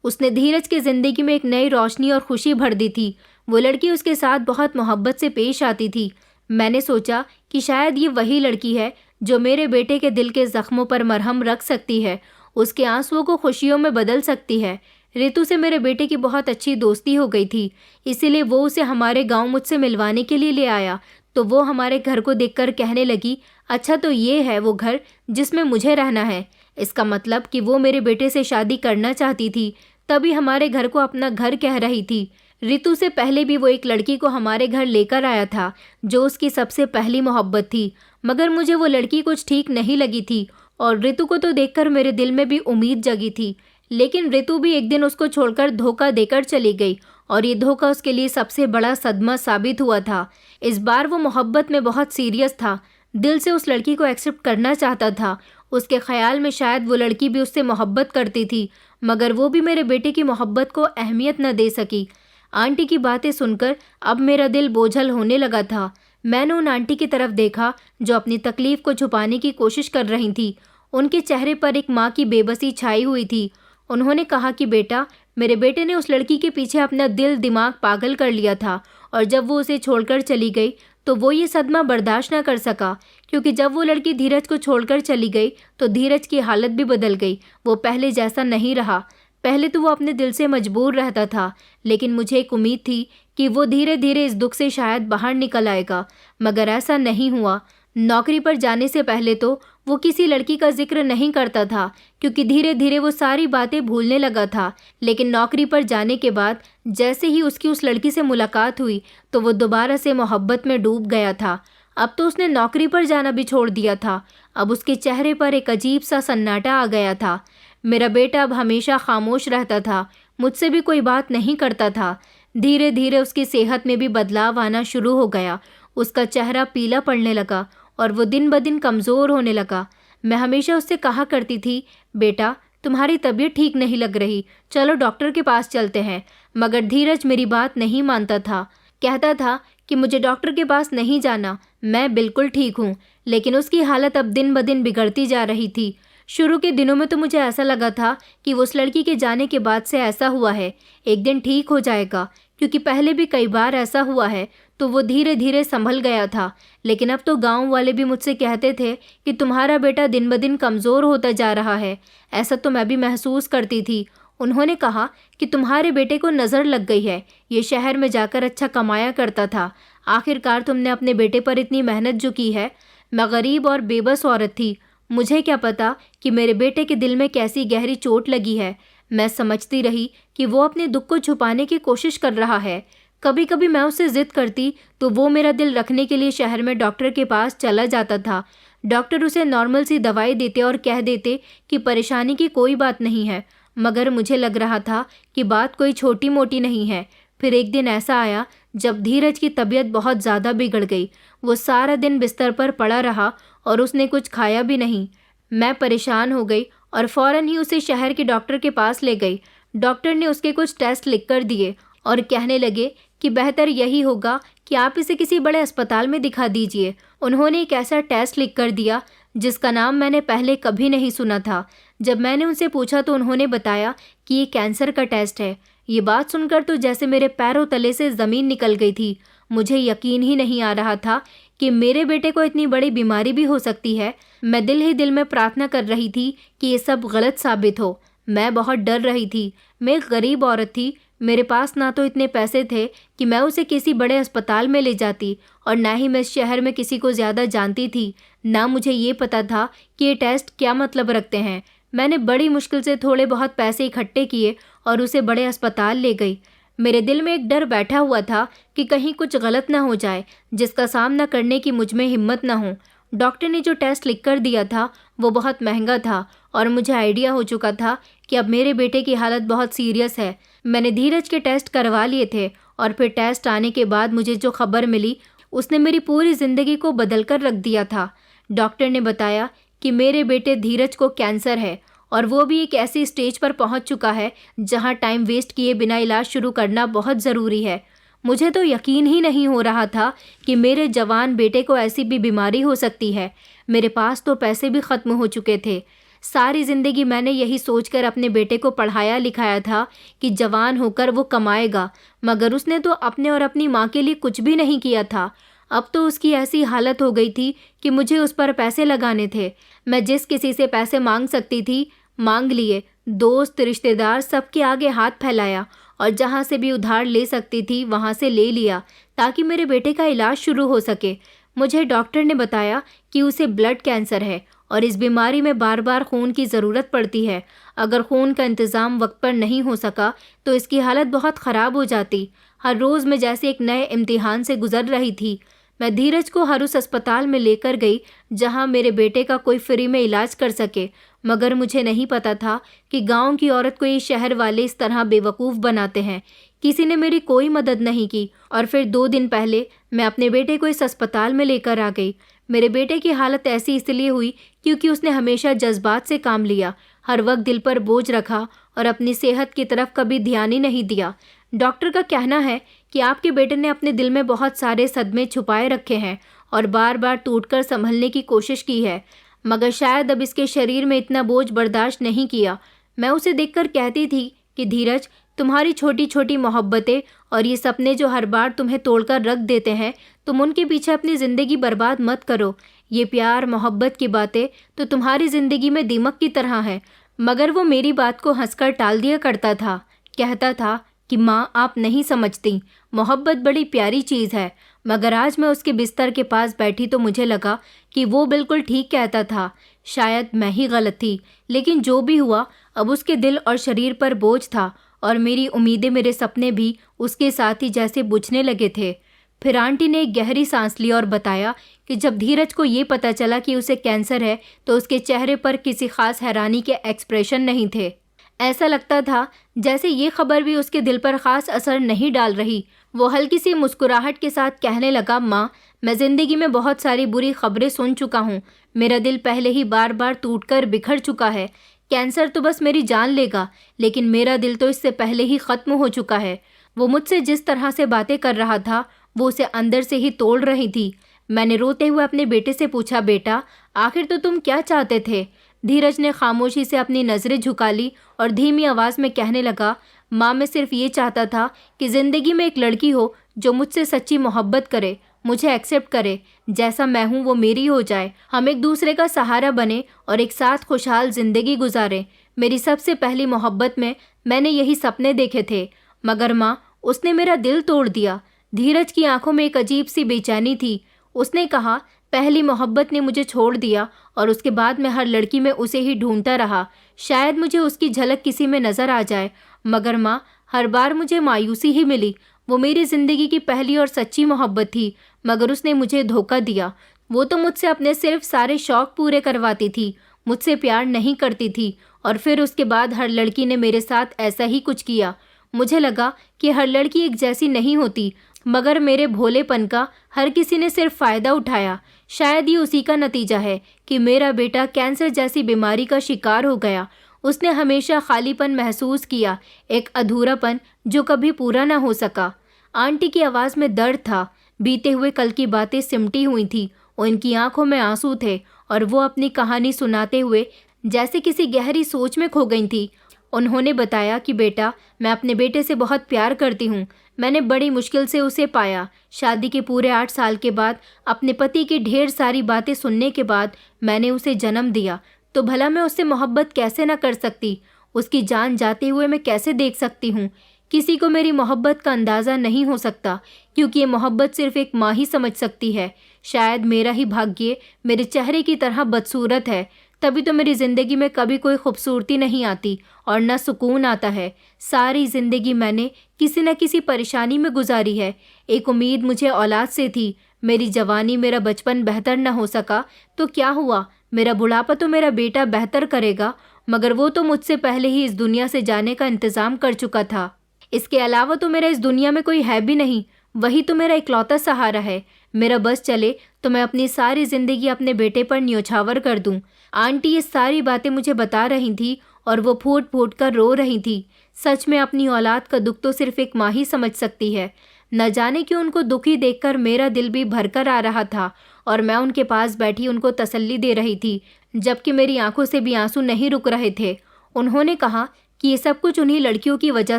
उसने धीरज की ज़िंदगी में एक नई रोशनी और खुशी भर दी थी। वो लड़की उसके साथ बहुत मोहब्बत से पेश आती थी। मैंने सोचा कि शायद ये वही लड़की है जो मेरे बेटे के दिल के ज़ख्मों पर मरहम रख सकती है, उसके आंसुओं को खुशियों में बदल सकती है। ऋतु से मेरे बेटे की बहुत अच्छी दोस्ती हो गई थी, इसीलिए वो उसे हमारे गांव मुझसे मिलवाने के लिए ले आया। तो वो हमारे घर को देखकर कहने लगी, अच्छा तो ये है वो घर जिसमें मुझे रहना है। इसका मतलब कि वो मेरे बेटे से शादी करना चाहती थी, तभी हमारे घर को अपना घर कह रही थी। ऋतु से पहले भी वो एक लड़की को हमारे घर लेकर आया था जो उसकी सबसे पहली मोहब्बत थी, मगर मुझे वो लड़की कुछ ठीक नहीं लगी थी और ऋतु को तो देखकर मेरे दिल में भी उम्मीद जगी थी। लेकिन ऋतु भी एक दिन उसको छोड़कर धोखा देकर चली गई और ये धोखा उसके लिए सबसे बड़ा सदमा साबित हुआ था। इस बार वो मोहब्बत में बहुत सीरियस था, दिल से उस लड़की को एक्सेप्ट करना चाहता था। उसके ख्याल में शायद वो लड़की भी उससे मोहब्बत करती थी, मगर वो भी मेरे बेटे की मोहब्बत को अहमियत न दे सकी। आंटी की बातें सुनकर अब मेरा दिल बोझल होने लगा था। मैंने उन आंटी की तरफ देखा जो अपनी तकलीफ को छुपाने की कोशिश कर रही थी। उनके चेहरे पर एक माँ की बेबसी छाई हुई थी। उन्होंने कहा कि बेटा, मेरे बेटे ने उस लड़की के पीछे अपना दिल दिमाग पागल कर लिया था और जब वो उसे छोड़कर चली गई तो वो ये सदमा बर्दाश्त न कर सका, क्योंकि जब वो लड़की धीरज को छोड़कर चली गई तो धीरज की हालत भी बदल गई। वो पहले जैसा नहीं रहा। पहले तो वो अपने दिल से मजबूर रहता था, लेकिन मुझे एक उम्मीद थी कि वो धीरे धीरे इस दुख से शायद बाहर निकल आएगा, मगर ऐसा नहीं हुआ। नौकरी पर जाने से पहले तो वो किसी लड़की का जिक्र नहीं करता था, क्योंकि धीरे धीरे वो सारी बातें भूलने लगा था। लेकिन नौकरी पर जाने के बाद जैसे ही उसकी उस लड़की से मुलाकात हुई तो वो दोबारा से मोहब्बत में डूब गया था। अब तो उसने नौकरी पर जाना भी छोड़ दिया था। अब उसके चेहरे पर एक अजीब सा सन्नाटा आ गया था। मेरा बेटा अब हमेशा खामोश रहता था, मुझसे भी कोई बात नहीं करता था। धीरे धीरे उसकी सेहत में भी बदलाव आना शुरू हो गया। उसका चेहरा पीला पड़ने लगा और वो दिन ब दिन कमज़ोर होने लगा। मैं हमेशा उससे कहा करती थी, बेटा तुम्हारी तबीयत ठीक नहीं लग रही, चलो डॉक्टर के पास चलते हैं। मगर धीरज मेरी बात नहीं मानता था। कहता था कि मुझे डॉक्टर के पास नहीं जाना, मैं बिल्कुल ठीक हूँ। लेकिन उसकी हालत अब दिन ब दिन बिगड़ती जा रही थी। शुरू के दिनों में तो मुझे ऐसा लगा था कि वो उस लड़की के जाने के बाद से ऐसा हुआ है, एक दिन ठीक हो जाएगा, क्योंकि पहले भी कई बार ऐसा हुआ है। तो वो धीरे धीरे संभल गया था। लेकिन अब तो गांव वाले भी मुझसे कहते थे कि तुम्हारा बेटा दिन ब दिन कमज़ोर होता जा रहा है। ऐसा तो मैं भी महसूस करती थी। उन्होंने कहा कि तुम्हारे बेटे को नज़र लग गई है, ये शहर में जाकर अच्छा कमाया करता था, आखिरकार तुमने अपने बेटे पर इतनी मेहनत जो की है। मैं गरीब और बेबस औरत थी, मुझे क्या पता कि मेरे बेटे के दिल में कैसी गहरी चोट लगी है। मैं समझती रही कि वो अपने दुख को छुपाने की कोशिश कर रहा है। कभी कभी मैं उससे ज़िद करती तो वो मेरा दिल रखने के लिए शहर में डॉक्टर के पास चला जाता था। डॉक्टर उसे नॉर्मल सी दवाई देते और कह देते कि परेशानी की कोई बात नहीं है, मगर मुझे लग रहा था कि बात कोई छोटी मोटी नहीं है। फिर एक दिन ऐसा आया जब धीरज की तबीयत बहुत ज़्यादा बिगड़ गई। वो सारा दिन बिस्तर पर पड़ा रहा और उसने कुछ खाया भी नहीं। मैं परेशान हो गई और फ़ौरन ही उसे शहर के डॉक्टर के पास ले गई। डॉक्टर ने उसके कुछ टेस्ट लिख कर दिए और कहने लगे कि बेहतर यही होगा कि आप इसे किसी बड़े अस्पताल में दिखा दीजिए। उन्होंने एक ऐसा टेस्ट लिख कर दिया जिसका नाम मैंने पहले कभी नहीं सुना था। जब मैंने उनसे पूछा तो उन्होंने बताया कि ये कैंसर का टेस्ट है। ये बात सुनकर तो जैसे मेरे पैरों तले से ज़मीन निकल गई थी। मुझे यकीन ही नहीं आ रहा था कि मेरे बेटे को इतनी बड़ी बीमारी भी हो सकती है। मैं दिल ही दिल में प्रार्थना कर रही थी कि ये सब गलत साबित हो। मैं बहुत डर रही थी। मैं एक गरीब औरत थी, मेरे पास ना तो इतने पैसे थे कि मैं उसे किसी बड़े अस्पताल में ले जाती, और ना ही मैं इस शहर में किसी को ज़्यादा जानती थी। ना मुझे ये पता था कि ये टेस्ट क्या मतलब रखते हैं। मैंने बड़ी मुश्किल से थोड़े बहुत पैसे इकट्ठे किए और उसे बड़े अस्पताल ले गई। मेरे दिल में एक डर बैठा हुआ था कि कहीं कुछ गलत ना हो जाए, जिसका सामना करने की मुझ में हिम्मत ना हो। डॉक्टर ने जो टेस्ट लिख कर दिया था वो बहुत महंगा था और मुझे आइडिया हो चुका था कि अब मेरे बेटे की हालत बहुत सीरियस है। मैंने धीरज के टेस्ट करवा लिए थे और फिर टेस्ट आने के बाद मुझे जो खबर मिली उसने मेरी पूरी ज़िंदगी को बदल कर रख दिया था। डॉक्टर ने बताया कि मेरे बेटे धीरज को कैंसर है और वो भी एक ऐसी स्टेज पर पहुंच चुका है जहां टाइम वेस्ट किए बिना इलाज शुरू करना बहुत ज़रूरी है। मुझे तो यकीन ही नहीं हो रहा था कि मेरे जवान बेटे को ऐसी भी बीमारी हो सकती है। मेरे पास तो पैसे भी ख़त्म हो चुके थे। सारी ज़िंदगी मैंने यही सोचकर अपने बेटे को पढ़ाया लिखाया था कि जवान होकर वो कमाएगा, मगर उसने तो अपने और अपनी माँ के लिए कुछ भी नहीं किया था। अब तो उसकी ऐसी हालत हो गई थी कि मुझे उस पर पैसे लगाने थे। मैं जिस किसी से पैसे मांग सकती थी मांग लिए, दोस्त रिश्तेदार सबके आगे हाथ फैलाया और जहाँ से भी उधार ले सकती थी वहाँ से ले लिया ताकि मेरे बेटे का इलाज शुरू हो सके। मुझे डॉक्टर ने बताया कि उसे ब्लड कैंसर है और इस बीमारी में बार बार खून की ज़रूरत पड़ती है। अगर खून का इंतज़ाम वक्त पर नहीं हो सका तो इसकी हालत बहुत ख़राब हो जाती। हर रोज़ मैं जैसे एक नए इम्तिहान से गुजर रही थी। मैं धीरज को हर उस अस्पताल में लेकर गई जहां मेरे बेटे का कोई फ्री में इलाज कर सके, मगर मुझे नहीं पता था कि गांव की औरत को ये शहर वाले इस तरह बेवकूफ़ बनाते हैं। किसी ने मेरी कोई मदद नहीं की और फिर 2 दिन पहले मैं अपने बेटे को इस अस्पताल में लेकर आ गई। मेरे बेटे की हालत ऐसी इसलिए हुई क्योंकि उसने हमेशा जज्बात से काम लिया, हर वक्त दिल पर बोझ रखा और अपनी सेहत की तरफ कभी ध्यान ही नहीं दिया। डॉक्टर का कहना है कि आपके बेटे ने अपने दिल में बहुत सारे सदमे छुपाए रखे हैं और बार बार टूटकर संभलने की कोशिश की है, मगर शायद अब इसके शरीर में इतना बोझ बर्दाश्त नहीं किया। मैं उसे देखकर कहती थी कि धीरज, तुम्हारी छोटी छोटी मोहब्बतें और ये सपने जो हर बार तुम्हें तोड़कर रख देते हैं, तुम उनके पीछे अपनी ज़िंदगी बर्बाद मत करो। ये प्यार मोहब्बत की बातें तो तुम्हारी ज़िंदगी में दीमक की तरह है। मगर वो मेरी बात को हंसकर टाल दिया करता था। कहता था कि माँ, आप नहीं समझती, मोहब्बत बड़ी प्यारी चीज़ है। मगर आज मैं उसके बिस्तर के पास बैठी तो मुझे लगा कि वो बिल्कुल ठीक कहता था। शायद मैं ही गलत थी, लेकिन जो भी हुआ, अब उसके दिल और शरीर पर बोझ था और मेरी उम्मीदें, मेरे सपने भी उसके साथ ही जैसे बुझने लगे थे। फिर आंटी ने एक गहरी सांस ली और बताया कि जब धीरज को ये पता चला कि उसे कैंसर है तो उसके चेहरे पर किसी खास हैरानी के एक्सप्रेशन नहीं थे। ऐसा लगता था जैसे ये खबर भी उसके दिल पर खास असर नहीं डाल रही। वो हल्की सी मुस्कुराहट के साथ कहने लगा, माँ, मैं ज़िंदगी में बहुत सारी बुरी खबरें सुन चुका हूँ। मेरा दिल पहले ही बार बार टूटकर बिखर चुका है। कैंसर तो बस मेरी जान लेगा, लेकिन मेरा दिल तो इससे पहले ही ख़त्म हो चुका है। वो मुझसे जिस तरह से बातें कर रहा था वो उसे अंदर से ही तोड़ रही थी। मैंने रोते हुए अपने बेटे से पूछा, बेटा, आखिर तो तुम क्या चाहते थे? धीरज ने खामोशी से अपनी नज़रें झुका ली और धीमी आवाज़ में कहने लगा, माँ, मैं सिर्फ ये चाहता था कि ज़िंदगी में एक लड़की हो जो मुझसे सच्ची मोहब्बत करे, मुझे एक्सेप्ट करे, जैसा मैं हूँ वो मेरी हो जाए। हम एक दूसरे का सहारा बने और एक साथ खुशहाल ज़िंदगी गुजारें। मेरी सबसे पहली मोहब्बत में मैंने यही सपने देखे थे, मगर माँ, उसने मेरा दिल तोड़ दिया। धीरज की आंखों में एक अजीब सी बेचैनी थी। उसने कहा, पहली मोहब्बत ने मुझे छोड़ दिया और उसके बाद मैं हर लड़की में उसे ही ढूंढता रहा। शायद मुझे उसकी झलक किसी में नज़र आ जाए, मगर माँ, हर बार मुझे मायूसी ही मिली। वो मेरी ज़िंदगी की पहली और सच्ची मोहब्बत थी, मगर उसने मुझे धोखा दिया। वो तो मुझसे अपने सिर्फ सारे शौक़ पूरे करवाती थी, मुझसे प्यार नहीं करती थी। और फिर उसके बाद हर लड़की ने मेरे साथ ऐसा ही कुछ किया। मुझे लगा कि हर लड़की एक जैसी नहीं होती, मगर मेरे भोलेपन का हर किसी ने सिर्फ फ़ायदा उठाया। शायद ये उसी का नतीजा है कि मेरा बेटा कैंसर जैसी बीमारी का शिकार हो गया। उसने हमेशा खालीपन महसूस किया, एक अधूरापन जो कभी पूरा ना हो सका। आंटी की आवाज़ में दर्द था। बीते हुए कल की बातें सिमटी हुई थी। उनकी आंखों में आंसू थे और वो अपनी कहानी सुनाते हुए जैसे किसी गहरी सोच में खो गई थी। उन्होंने बताया कि बेटा, मैं अपने बेटे से बहुत प्यार करती हूँ। मैंने बड़ी मुश्किल से उसे पाया। शादी के पूरे 8 साल के बाद, अपने पति की ढेर सारी बातें सुनने के बाद मैंने उसे जन्म दिया। तो भला मैं उससे मोहब्बत कैसे ना कर सकती? उसकी जान जाते हुए मैं कैसे देख सकती हूँ? किसी को मेरी मोहब्बत का अंदाज़ा नहीं हो सकता, क्योंकि ये मोहब्बत सिर्फ एक माँ ही समझ सकती है। शायद मेरा ही भाग्य मेरे चेहरे की तरह बदसूरत है, तभी तो मेरी ज़िंदगी में कभी कोई खूबसूरती नहीं आती और न सुकून आता है। सारी ज़िंदगी मैंने किसी न किसी परेशानी में गुजारी है। एक उम्मीद मुझे औलाद से थी। मेरी जवानी, मेरा बचपन बेहतर न हो सका तो क्या हुआ? मेरा बुढ़ापा तो मेरा बेटा बेहतर करेगा, मगर वो तो मुझसे पहले ही इस दुनिया से जाने का इंतज़ाम कर चुका था। इसके अलावा तो मेरा इस दुनिया में कोई है भी नहीं। वही तो मेरा इकलौता सहारा है। मेरा बस चले तो मैं अपनी सारी ज़िंदगी अपने बेटे पर न्योछावर कर दूं। आंटी ये सारी बातें मुझे बता रही थी और वो फूट फूट कर रो रही थी। सच में अपनी औलाद का दुख तो सिर्फ एक माँ ही समझ सकती है। न जाने क्यों उनको दुखी देखकर मेरा दिल भी भरकर आ रहा था और मैं उनके पास बैठी उनको तसल्ली दे रही थी, जबकि मेरी आंखों से भी आंसू नहीं रुक रहे थे। उन्होंने कहा कि ये सब कुछ उन्हीं लड़कियों की वजह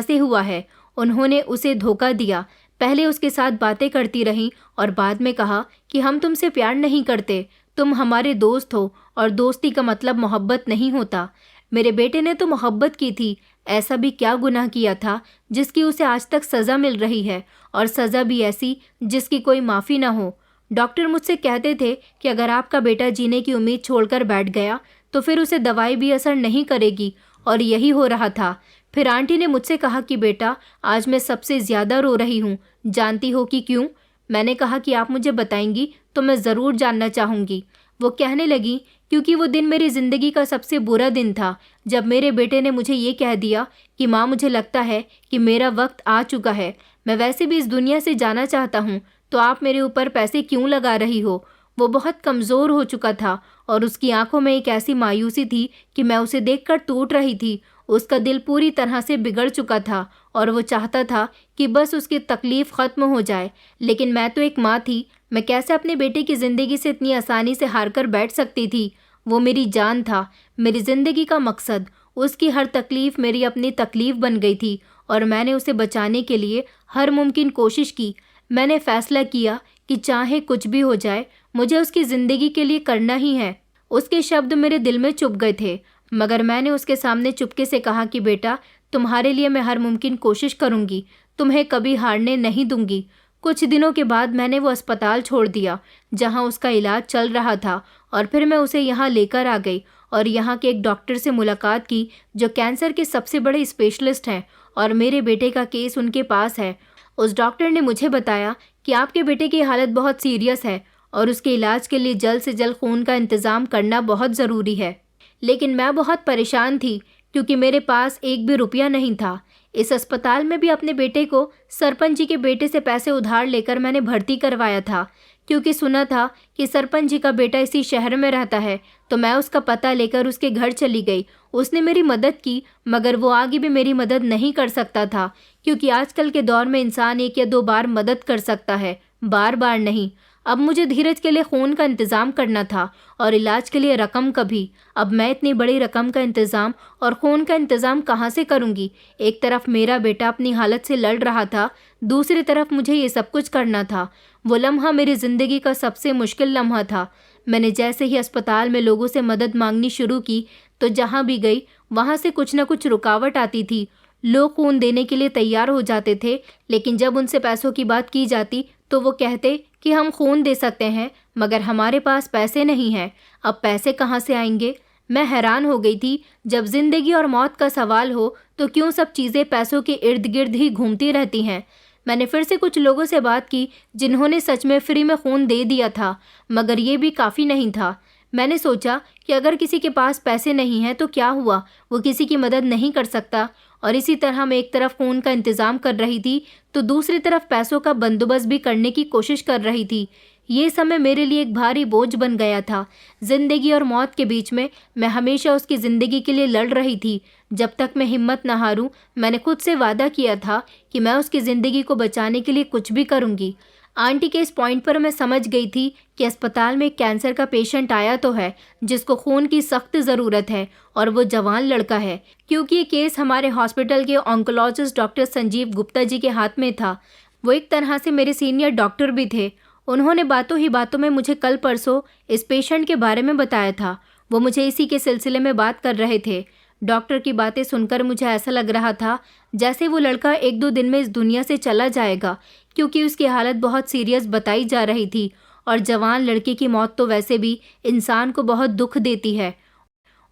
से हुआ है। उन्होंने उसे धोखा दिया। पहले उसके साथ बातें करती रहीं और बाद में कहा कि हम तुमसे प्यार नहीं करते, तुम हमारे दोस्त हो और दोस्ती का मतलब मोहब्बत नहीं होता। मेरे बेटे ने तो मोहब्बत की थी। ऐसा भी क्या गुनाह किया था जिसकी उसे आज तक सज़ा मिल रही है, और सज़ा भी ऐसी जिसकी कोई माफ़ी ना हो। डॉक्टर मुझसे कहते थे कि अगर आपका बेटा जीने की उम्मीद छोड़कर बैठ गया तो फिर उसे दवाई भी असर नहीं करेगी, और यही हो रहा था। फिर आंटी ने मुझसे कहा कि बेटा, आज मैं सबसे ज़्यादा रो रही हूँ। जानती हो कि क्यों? मैंने कहा कि आप मुझे बताएंगी तो मैं ज़रूर जानना चाहूँगी। वो कहने लगी, क्योंकि वो दिन मेरी ज़िंदगी का सबसे बुरा दिन था, जब मेरे बेटे ने मुझे ये कह दिया कि माँ, मुझे लगता है कि मेरा वक्त आ चुका है। मैं वैसे भी इस दुनिया से जाना चाहता हूँ, तो आप मेरे ऊपर पैसे क्यों लगा रही हो? वो बहुत कमज़ोर हो चुका था और उसकी आंखों में एक ऐसी मायूसी थी कि मैं उसे देखकर टूट रही थी। उसका दिल पूरी तरह से बिगड़ चुका था और वो चाहता था कि बस उसकी तकलीफ़ ख़त्म हो जाए। लेकिन मैं तो एक माँ थी। मैं कैसे अपने बेटे की ज़िंदगी से इतनी आसानी से हार कर बैठ सकती थी? वो मेरी जान था, मेरी ज़िंदगी का मकसद। उसकी हर तकलीफ़ मेरी अपनी तकलीफ़ बन गई थी और मैंने उसे बचाने के लिए हर मुमकिन कोशिश की। मैंने फ़ैसला किया कि चाहे कुछ भी हो जाए, मुझे उसकी ज़िंदगी के लिए करना ही है। उसके शब्द मेरे दिल में चुभ गए थे, मगर मैंने उसके सामने चुपके से कहा कि बेटा, तुम्हारे लिए मैं हर मुमकिन कोशिश करूंगी, तुम्हें कभी हारने नहीं दूंगी। कुछ दिनों के बाद मैंने वो अस्पताल छोड़ दिया जहां उसका इलाज चल रहा था, और फिर मैं उसे यहाँ लेकर आ गई और यहाँ के एक डॉक्टर से मुलाकात की जो कैंसर के सबसे बड़े स्पेशलिस्ट हैं और मेरे बेटे का केस उनके पास है। उस डॉक्टर ने मुझे बताया कि आपके बेटे की हालत बहुत सीरियस है और उसके इलाज के लिए जल्द से जल्द खून का इंतज़ाम करना बहुत ज़रूरी है। लेकिन मैं बहुत परेशान थी क्योंकि मेरे पास एक भी रुपया नहीं था। इस अस्पताल में भी अपने बेटे को सरपंच जी के बेटे से पैसे उधार लेकर मैंने भर्ती करवाया था, क्योंकि सुना था कि सरपंच जी का बेटा इसी शहर में रहता है। तो मैं उसका पता लेकर उसके घर चली गई। उसने मेरी मदद की, मगर वो आगे भी मेरी मदद नहीं कर सकता था, क्योंकि आजकल के दौर में इंसान 1 या 2 बार मदद कर सकता है, बार बार नहीं। अब मुझे धीरज के लिए खून का इंतज़ाम करना था और इलाज के लिए रकम का भी। अब मैं इतनी बड़ी रकम का इंतज़ाम और खून का इंतज़ाम कहाँ से करूँगी? एक तरफ मेरा बेटा अपनी हालत से लड़ रहा था, दूसरी तरफ मुझे ये सब कुछ करना था। वो लम्हा मेरी ज़िंदगी का सबसे मुश्किल लम्हा था। मैंने जैसे ही अस्पताल में लोगों से मदद मांगनी शुरू की, तो जहाँ भी गई वहाँ से कुछ न कुछ रुकावट आती थी। लोग खून देने के लिए तैयार हो जाते थे, लेकिन जब उनसे पैसों की बात की जाती तो वो कहते कि हम खून दे सकते हैं, मगर हमारे पास पैसे नहीं हैं। अब पैसे कहाँ से आएंगे? मैं हैरान हो गई थी। जब जिंदगी और मौत का सवाल हो तो क्यों सब चीज़ें पैसों के इर्द गिर्द ही घूमती रहती हैं। मैंने फिर से कुछ लोगों से बात की जिन्होंने सच में फ्री में खून दे दिया था, मगर ये भी काफ़ी नहीं था। मैंने सोचा कि अगर किसी के पास पैसे नहीं हैं तो क्या हुआ, वो किसी की मदद नहीं कर सकता। और इसी तरह मैं एक तरफ खून का इंतज़ाम कर रही थी तो दूसरी तरफ पैसों का बंदोबस्त भी करने की कोशिश कर रही थी। ये समय मेरे लिए एक भारी बोझ बन गया था। जिंदगी और मौत के बीच में मैं हमेशा उसकी ज़िंदगी के लिए लड़ रही थी। जब तक मैं हिम्मत न हारूं, मैंने खुद से वादा किया था कि मैं उसकी ज़िंदगी को बचाने के लिए कुछ भी करूंगी। आंटी के इस पॉइंट पर मैं समझ गई थी कि अस्पताल में कैंसर का पेशेंट आया तो है जिसको खून की सख्त ज़रूरत है, और वो जवान लड़का है, क्योंकि ये केस हमारे हॉस्पिटल के ऑन्कोलॉजिस्ट डॉक्टर संजीव गुप्ता जी के हाथ में था। वो एक तरह से मेरे सीनियर डॉक्टर भी थे। उन्होंने बातों ही बातों में मुझे कल परसों इस पेशेंट के बारे में बताया था। वो मुझे इसी के सिलसिले में बात कर रहे थे। डॉक्टर की बातें सुनकर मुझे ऐसा लग रहा था जैसे वो लड़का 1-2 दिन में इस दुनिया से चला जाएगा, क्योंकि उसकी हालत बहुत सीरियस बताई जा रही थी, और जवान लड़के की मौत तो वैसे भी इंसान को बहुत दुख देती है।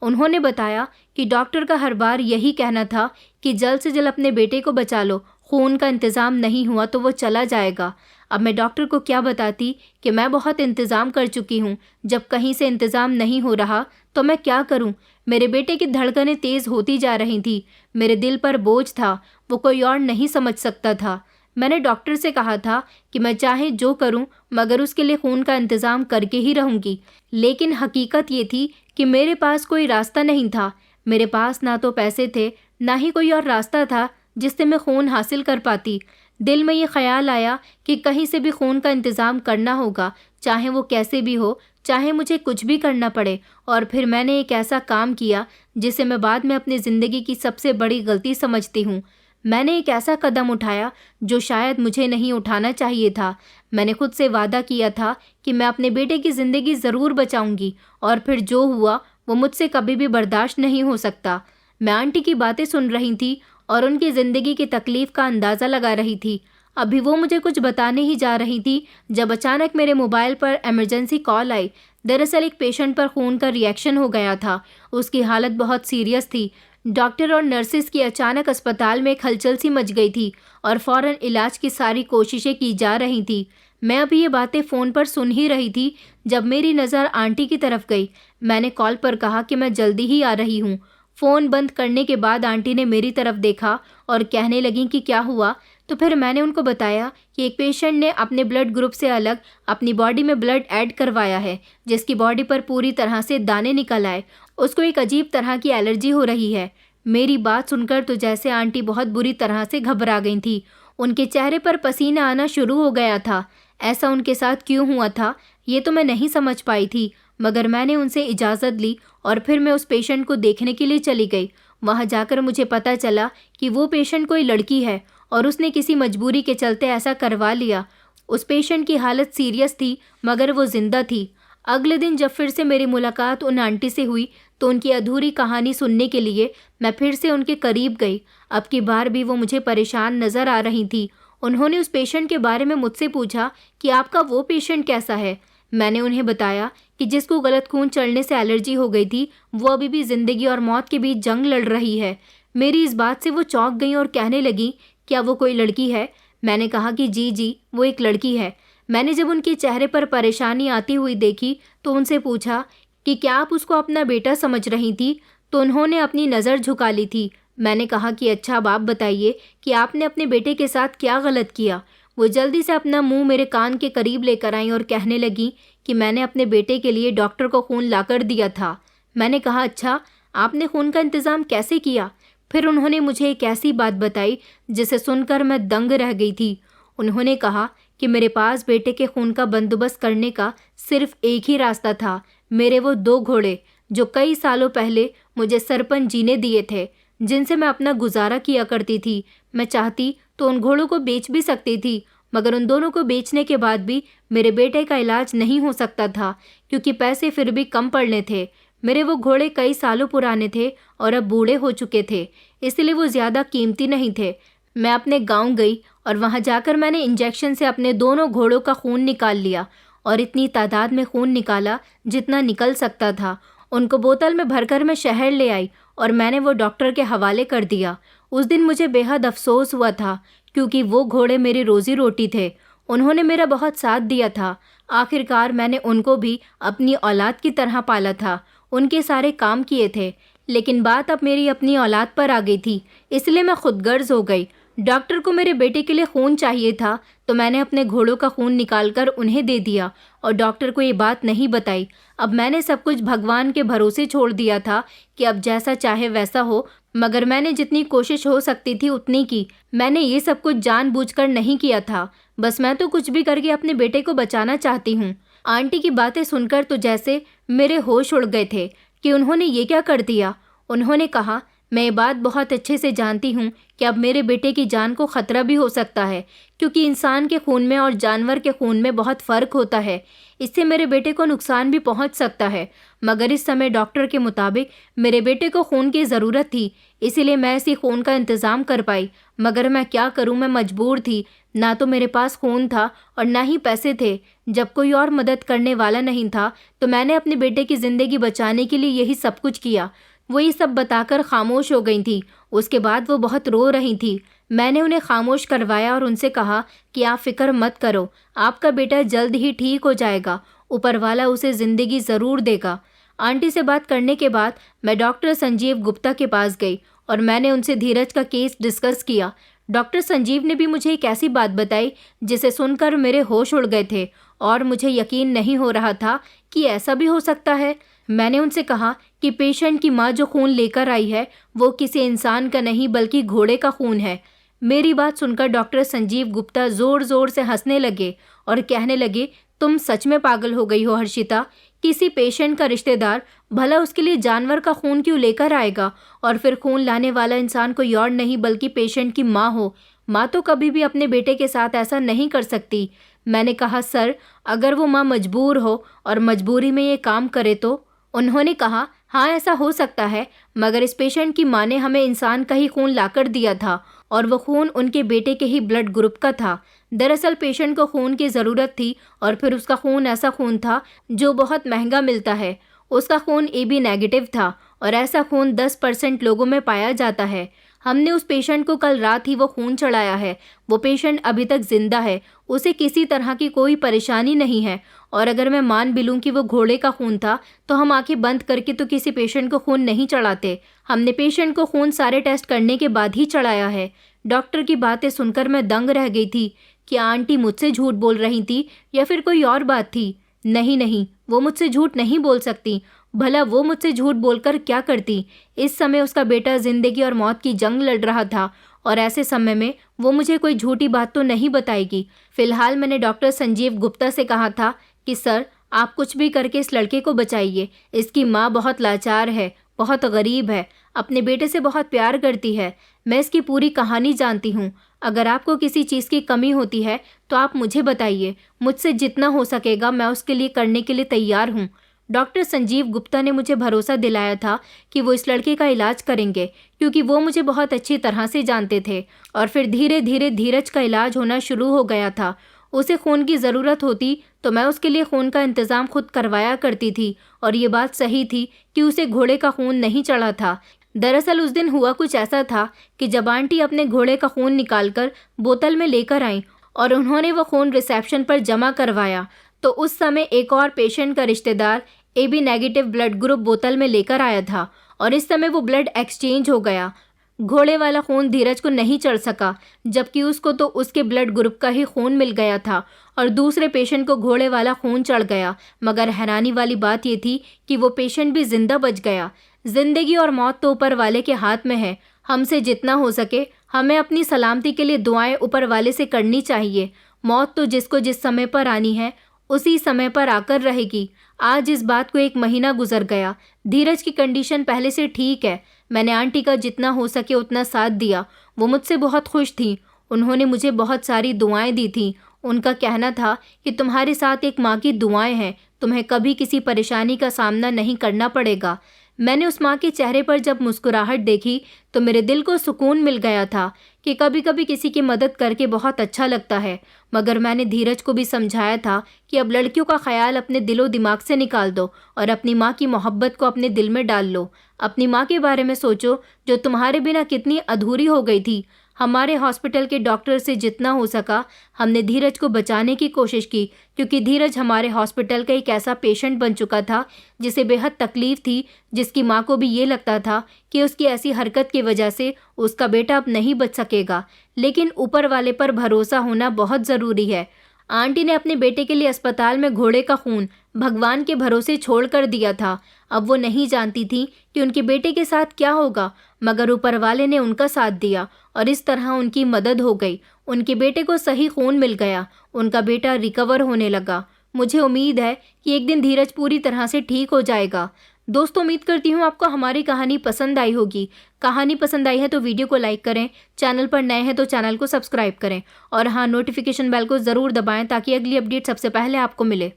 उन्होंने बताया कि डॉक्टर का हर बार यही कहना था कि जल्द से जल्द अपने बेटे को बचा लो, खून का इंतज़ाम नहीं हुआ तो वो चला जाएगा। अब मैं डॉक्टर को क्या बताती कि मैं बहुत इंतज़ाम कर चुकी हूँ, जब कहीं से इंतज़ाम नहीं हो रहा तो मैं क्या करूँ? मेरे बेटे की धड़कनें तेज़ होती जा रही थी। मेरे दिल पर बोझ था, वो कोई और नहीं समझ सकता था। मैंने डॉक्टर से कहा था कि मैं चाहे जो करूं, मगर उसके लिए खून का इंतज़ाम करके ही रहूंगी। लेकिन हकीकत ये थी कि मेरे पास कोई रास्ता नहीं था। मेरे पास ना तो पैसे थे, ना ही कोई और रास्ता था जिससे मैं खून हासिल कर पाती। दिल में ये ख्याल आया कि कहीं से भी खून का इंतज़ाम करना होगा, चाहे वो कैसे भी हो, चाहे मुझे कुछ भी करना पड़े। और फिर मैंने एक ऐसा काम किया जिसे मैं बाद में अपनी ज़िंदगी की सबसे बड़ी गलती समझती हूँ। मैंने एक ऐसा कदम उठाया जो शायद मुझे नहीं उठाना चाहिए था। मैंने खुद से वादा किया था कि मैं अपने बेटे की ज़िंदगी ज़रूर बचाऊंगी, और फिर जो हुआ वो मुझसे कभी भी बर्दाश्त नहीं हो सकता। मैं आंटी की बातें सुन रही थी और उनकी ज़िंदगी की तकलीफ़ का अंदाज़ा लगा रही थी। अभी वो मुझे कुछ बताने ही जा रही थी जब अचानक मेरे मोबाइल पर इमरजेंसी कॉल आई। दरअसल एक पेशेंट पर खून का रिएक्शन हो गया था। उसकी हालत बहुत सीरियस थी। डॉक्टर और नर्सिस की अचानक अस्पताल में एक हलचल सी मच गई थी और फ़ौरन इलाज की सारी कोशिशें की जा रही थी। मैं अभी ये बातें फ़ोन पर सुन ही रही थी जब मेरी नज़र आंटी की तरफ गई। मैंने कॉल पर कहा कि मैं जल्दी ही आ रही हूँ। फ़ोन बंद करने के बाद आंटी ने मेरी तरफ देखा और कहने लगी कि क्या हुआ। तो फिर मैंने उनको बताया कि एक पेशेंट ने अपने ब्लड ग्रुप से अलग अपनी बॉडी में ब्लड ऐड करवाया है, जिसकी बॉडी पर पूरी तरह से दाने निकल आए। उसको एक अजीब तरह की एलर्जी हो रही है। मेरी बात सुनकर तो जैसे आंटी बहुत बुरी तरह से घबरा गई थी। उनके चेहरे पर पसीना आना शुरू हो गया था। ऐसा उनके साथ क्यों हुआ था ये तो मैं नहीं समझ पाई थी, मगर मैंने उनसे इजाज़त ली और फिर मैं उस पेशेंट को देखने के लिए चली गई। वहाँ जाकर मुझे पता चला कि वो पेशेंट कोई लड़की है और उसने किसी मजबूरी के चलते ऐसा करवा लिया। उस पेशेंट की हालत सीरियस थी, मगर वो जिंदा थी। अगले दिन जब फिर से मेरी मुलाकात उन आंटी से हुई तो उनकी अधूरी कहानी सुनने के लिए मैं फिर से उनके करीब गई। अब की बार भी वो मुझे परेशान नज़र आ रही थी। उन्होंने उस पेशेंट के बारे में मुझसे पूछा कि आपका वो पेशेंट कैसा है। मैंने उन्हें बताया कि जिसको गलत खून चढ़ने से एलर्जी हो गई थी वो अभी भी ज़िंदगी और मौत के बीच जंग लड़ रही है। मेरी इस बात से वो चौंक गई और कहने लगी, क्या वो कोई लड़की है? मैंने कहा कि जी वो एक लड़की है। मैंने जब उनके चेहरे पर परेशानी आती हुई देखी तो उनसे पूछा कि क्या आप उसको अपना बेटा समझ रही थी? तो उन्होंने अपनी नज़र झुका ली थी। मैंने कहा कि अच्छा अब आप बताइए कि आपने अपने बेटे के साथ क्या गलत किया। वो जल्दी से अपना मुंह मेरे कान के करीब लेकर आई और कहने लगी कि मैंने अपने बेटे के लिए डॉक्टर को खून लाकर दिया था। मैंने कहा, अच्छा आपने खून का इंतज़ाम कैसे किया? फिर उन्होंने मुझे एक ऐसी बात बताई जिसे सुनकर मैं दंग रह गई थी। उन्होंने कहा कि मेरे पास बेटे के खून का बंदोबस्त करने का सिर्फ एक ही रास्ता था। मेरे वो 2 घोड़े जो कई सालों पहले मुझे सरपंच जी ने दिए थे, जिनसे मैं अपना गुजारा किया करती थी। मैं चाहती तो उन घोड़ों को बेच भी सकती थी, मगर उन दोनों को बेचने के बाद भी मेरे बेटे का इलाज नहीं हो सकता था, क्योंकि पैसे फिर भी कम पड़ने थे। मेरे वो घोड़े कई सालों पुराने थे और अब बूढ़े हो चुके थे, इसलिए वो ज़्यादा कीमती नहीं थे। मैं अपने गांव गई और वहां जाकर मैंने इंजेक्शन से अपने दोनों घोड़ों का खून निकाल लिया और इतनी तादाद में खून निकाला जितना निकल सकता था। उनको बोतल में भरकर मैं शहर ले आई और मैंने वो डॉक्टर के हवाले कर दिया। उस दिन मुझे बेहद अफसोस हुआ था, क्योंकि वो घोड़े मेरी रोजी रोटी थे। उन्होंने मेरा बहुत साथ दिया था। आखिरकार मैंने उनको भी अपनी औलाद की तरह पाला था, उनके सारे काम किए थे। लेकिन बात अब मेरी अपनी औलाद पर आ गई थी, इसलिए मैं खुदगर्ज हो गई। डॉक्टर को मेरे बेटे के लिए खून चाहिए था, तो मैंने अपने घोड़ों का खून निकालकर उन्हें दे दिया और डॉक्टर को ये बात नहीं बताई। अब मैंने सब कुछ भगवान के भरोसे छोड़ दिया था कि अब जैसा चाहे वैसा हो, मगर मैंने जितनी कोशिश हो सकती थी उतनी की। मैंने ये सब कुछ जानबूझकर नहीं किया था, बस मैं तो कुछ भी करके अपने बेटे को बचाना चाहती हूँ। आंटी की बातें सुनकर तो जैसे मेरे होश उड़ गए थे कि उन्होंने ये क्या कर दिया। उन्होंने कहा, मैं ये बात बहुत अच्छे से जानती हूँ कि अब मेरे बेटे की जान को खतरा भी हो सकता है, क्योंकि इंसान के खून में और जानवर के खून में बहुत फ़र्क होता है। इससे मेरे बेटे को नुकसान भी पहुँच सकता है, मगर इस समय डॉक्टर के मुताबिक मेरे बेटे को खून की ज़रूरत थी, इसीलिए मैं इसी खून का इंतज़ाम कर पाई। मगर मैं क्या करूँ, मैं मजबूर थी। ना तो मेरे पास खून था और ना ही पैसे थे। जब कोई और मदद करने वाला नहीं था तो मैंने अपने बेटे की ज़िंदगी बचाने के लिए यही सब कुछ किया। वो ये सब बताकर खामोश हो गई थी। उसके बाद वो बहुत रो रही थी। मैंने उन्हें खामोश करवाया और उनसे कहा कि आप फिक्र मत करो, आपका बेटा जल्द ही ठीक हो जाएगा। ऊपर वाला उसे ज़िंदगी ज़रूर देगा। आंटी से बात करने के बाद मैं डॉक्टर संजीव गुप्ता के पास गई और मैंने उनसे धीरज का केस डिस्कस किया। डॉक्टर संजीव ने भी मुझे एक ऐसी बात बताई जिसे सुनकर मेरे होश उड़ गए थे और मुझे यकीन नहीं हो रहा था कि ऐसा भी हो सकता है। मैंने उनसे कहा कि पेशेंट की माँ जो खून लेकर आई है वो किसी इंसान का नहीं बल्कि घोड़े का खून है। मेरी बात सुनकर डॉक्टर संजीव गुप्ता ज़ोर ज़ोर से हंसने लगे और कहने लगे, तुम सच में पागल हो गई हो हर्षिता। किसी पेशेंट का रिश्तेदार भला उसके लिए जानवर का खून क्यों लेकर आएगा, और फिर खून लाने वाला इंसान कोई और नहीं बल्कि पेशेंट की माँ हो। माँ तो कभी भी अपने बेटे के साथ ऐसा नहीं कर सकती। मैंने कहा, सर अगर वो माँ मजबूर हो और मजबूरी में ये काम करे तो? उन्होंने कहा, हाँ ऐसा हो सकता है, मगर इस पेशेंट की माँ ने हमें इंसान का ही खून लाकर दिया था और वो खून उनके बेटे के ही ब्लड ग्रुप का था। दरअसल पेशेंट को खून की ज़रूरत थी और फिर उसका खून ऐसा खून था जो बहुत महंगा मिलता है। उसका खून AB नेगेटिव था और ऐसा खून 10% लोगों में पाया जाता है। हमने उस पेशेंट को कल रात ही वो खून चढ़ाया है। वो पेशेंट अभी तक जिंदा है, उसे किसी तरह की कोई परेशानी नहीं है। और अगर मैं मान भी लूँ कि वो घोड़े का खून था तो हम आंखें बंद करके तो किसी पेशेंट को खून नहीं चढ़ाते। हमने पेशेंट को खून सारे टेस्ट करने के बाद ही चढ़ाया है। डॉक्टर की बातें सुनकर मैं दंग रह गई थी। क्या आंटी मुझसे झूठ बोल रही थी या फिर कोई और बात थी? नहीं, वो मुझसे झूठ नहीं बोल सकती। भला वो मुझसे झूठ बोलकर क्या करती? इस समय उसका बेटा जिंदगी और मौत की जंग लड़ रहा था और ऐसे समय में वो मुझे कोई झूठी बात तो नहीं बताएगी। फिलहाल मैंने डॉक्टर संजीव गुप्ता से कहा था कि सर आप कुछ भी करके इस लड़के को बचाइए। इसकी माँ बहुत लाचार है, बहुत गरीब है, अपने बेटे से बहुत प्यार करती है। मैं इसकी पूरी कहानी जानती हूँ। अगर आपको किसी चीज़ की कमी होती है तो आप मुझे बताइए, मुझसे जितना हो सकेगा मैं उसके लिए करने के लिए तैयार हूँ। डॉक्टर संजीव गुप्ता ने मुझे भरोसा दिलाया था कि वो इस लड़के का इलाज करेंगे, क्योंकि वो मुझे बहुत अच्छी तरह से जानते थे। और फिर धीरे धीरे धीरज का इलाज होना शुरू हो गया था। उसे खून की ज़रूरत होती तो मैं उसके लिए खून का इंतज़ाम खुद करवाया करती थी, और ये बात सही थी कि उसे घोड़े का खून नहीं चढ़ा था। दरअसल उस दिन हुआ कुछ ऐसा था कि जब आंटी अपने घोड़े का खून निकालकर बोतल में लेकर आईं और उन्होंने वो खून रिसेप्शन पर जमा करवाया, तो उस समय एक और पेशेंट का रिश्तेदार AB नेगेटिव ब्लड ग्रुप बोतल में लेकर आया था, और इस समय वो ब्लड एक्सचेंज हो गया। घोड़े वाला खून धीरज को नहीं चढ़ सका, जबकि उसको तो उसके ब्लड ग्रुप का ही खून मिल गया था, और दूसरे पेशेंट को घोड़े वाला खून चढ़ गया। मगर हैरानी वाली बात ये थी कि वो पेशेंट भी जिंदा बच गया। जिंदगी और मौत तो ऊपर वाले के हाथ में है। हमसे जितना हो सके हमें अपनी सलामती के लिए दुआएं ऊपर वाले से करनी चाहिए। मौत तो जिसको जिस समय पर आनी है उसी समय पर आकर रहेगी। आज इस बात को 1 महीना गुजर गया। धीरज की कंडीशन पहले से ठीक है। मैंने आंटी का जितना हो सके उतना साथ दिया। वो मुझसे बहुत खुश थी। उन्होंने मुझे बहुत सारी दुआएं दी थी। उनका कहना था कि तुम्हारे साथ एक माँ की दुआएं हैं, तुम्हें कभी किसी परेशानी का सामना नहीं करना पड़ेगा। मैंने उस माँ के चेहरे पर जब मुस्कुराहट देखी तो मेरे दिल को सुकून मिल गया था कि कभी कभी किसी की मदद करके बहुत अच्छा लगता है। मगर मैंने धीरज को भी समझाया था कि अब लड़कियों का ख्याल अपने दिलो दिमाग से निकाल दो और अपनी माँ की मोहब्बत को अपने दिल में डाल लो। अपनी माँ के बारे में सोचो, जो तुम्हारे बिना कितनी अधूरी हो गई थी। हमारे हॉस्पिटल के डॉक्टर से जितना हो सका हमने धीरज को बचाने की कोशिश की, क्योंकि धीरज हमारे हॉस्पिटल का एक ऐसा पेशेंट बन चुका था जिसे बेहद तकलीफ थी, जिसकी माँ को भी ये लगता था कि उसकी ऐसी हरकत की वजह से उसका बेटा अब नहीं बच सकेगा। लेकिन ऊपर वाले पर भरोसा होना बहुत ज़रूरी है। आंटी ने अपने बेटे के लिए अस्पताल में घोड़े का खून भगवान के भरोसे छोड़ कर दिया था। अब वो नहीं जानती थी कि उनके बेटे के साथ क्या होगा, मगर ऊपर वाले ने उनका साथ दिया और इस तरह उनकी मदद हो गई। उनके बेटे को सही खून मिल गया, उनका बेटा रिकवर होने लगा। मुझे उम्मीद है कि एक दिन धीरज पूरी तरह से ठीक हो जाएगा। दोस्तों, उम्मीद करती हूँ आपको हमारी कहानी पसंद आई होगी। कहानी पसंद आई है तो वीडियो को लाइक करें, चैनल पर नए हैं तो चैनल को सब्सक्राइब करें, और हाँ, नोटिफिकेशन बेल को ज़रूर दबाएं ताकि अगली अपडेट सबसे पहले आपको मिले।